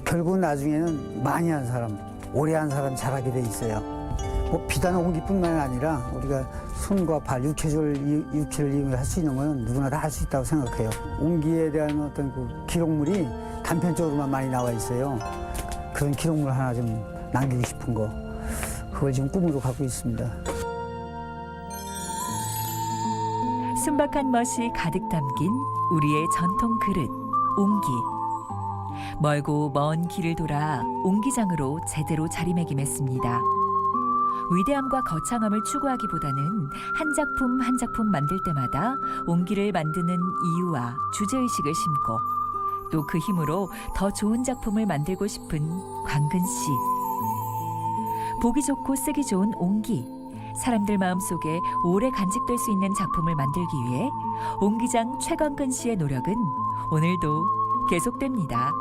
결국 나중에는 많이 한 사람, 오래 한 사람 잘하게 돼 있어요. 뭐 비단 옹기뿐만 아니라 우리가 손과 발, 육체를 이용할 수 있는 거는 누구나 다 할 수 있다고 생각해요. 옹기에 대한 어떤 그 기록물이 단편적으로만 많이 나와 있어요. 그런 기록물 하나 좀 남기고 싶은 거, 그걸 지금 꿈으로 갖고 있습니다. 순박한 멋이 가득 담긴 우리의 전통 그릇, 옹기. 멀고 먼 길을 돌아 옹기장으로 제대로 자리매김했습니다. 위대함과 거창함을 추구하기보다는 한 작품 한 작품 만들 때마다 옹기를 만드는 이유와 주제의식을 심고 또 그 힘으로 더 좋은 작품을 만들고 싶은 광근 씨. 보기 좋고 쓰기 좋은 옹기. 사람들 마음속에 오래 간직될 수 있는 작품을 만들기 위해 옹기장 최광근 씨의 노력은 오늘도 계속됩니다.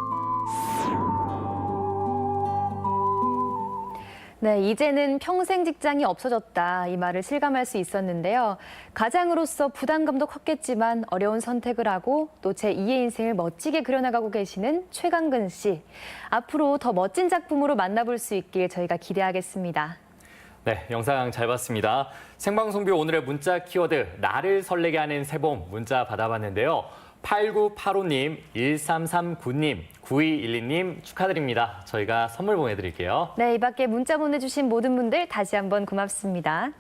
네, 이제는 평생 직장이 없어졌다 이 말을 실감할 수 있었는데요. 가장으로서 부담감도 컸겠지만 어려운 선택을 하고 또 제2의 인생을 멋지게 그려나가고 계시는 최광근 씨. 앞으로 더 멋진 작품으로 만나볼 수 있길 저희가 기대하겠습니다. 네, 영상 잘 봤습니다. 생방송뷰 오늘의 문자 키워드 나를 설레게 하는 새봄 문자 받아봤는데요. 8985님, 1339님, 9212님 축하드립니다. 저희가 선물 보내드릴게요. 네, 이 밖에 문자 보내주신 모든 분들 다시 한번 고맙습니다.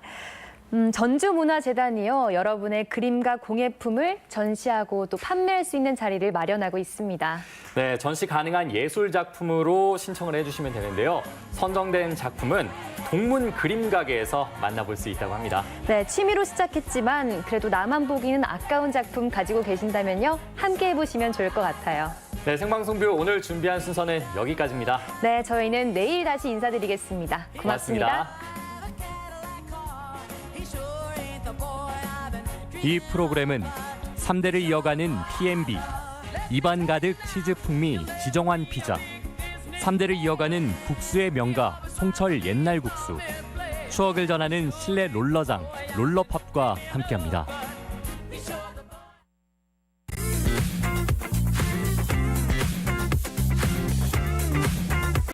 전주문화재단이요. 여러분의 그림과 공예품을 전시하고 또 판매할 수 있는 자리를 마련하고 있습니다. 네, 전시 가능한 예술 작품으로 신청을 해주시면 되는데요. 선정된 작품은 동문 그림 가게에서 만나볼 수 있다고 합니다. 네, 취미로 시작했지만 그래도 나만 보기는 아까운 작품 가지고 계신다면요. 함께 해보시면 좋을 것 같아요. 네, 생방송뷰 오늘 준비한 순서는 여기까지입니다. 네, 저희는 내일 다시 인사드리겠습니다. 고맙습니다. 이 프로그램은 3대를 이어가는 P&B, 입안 가득 치즈 풍미 지정환 피자, 3대를 이어가는 국수의 명가 송철 옛날 국수, 추억을 전하는 실내 롤러장 롤러팝과 함께합니다.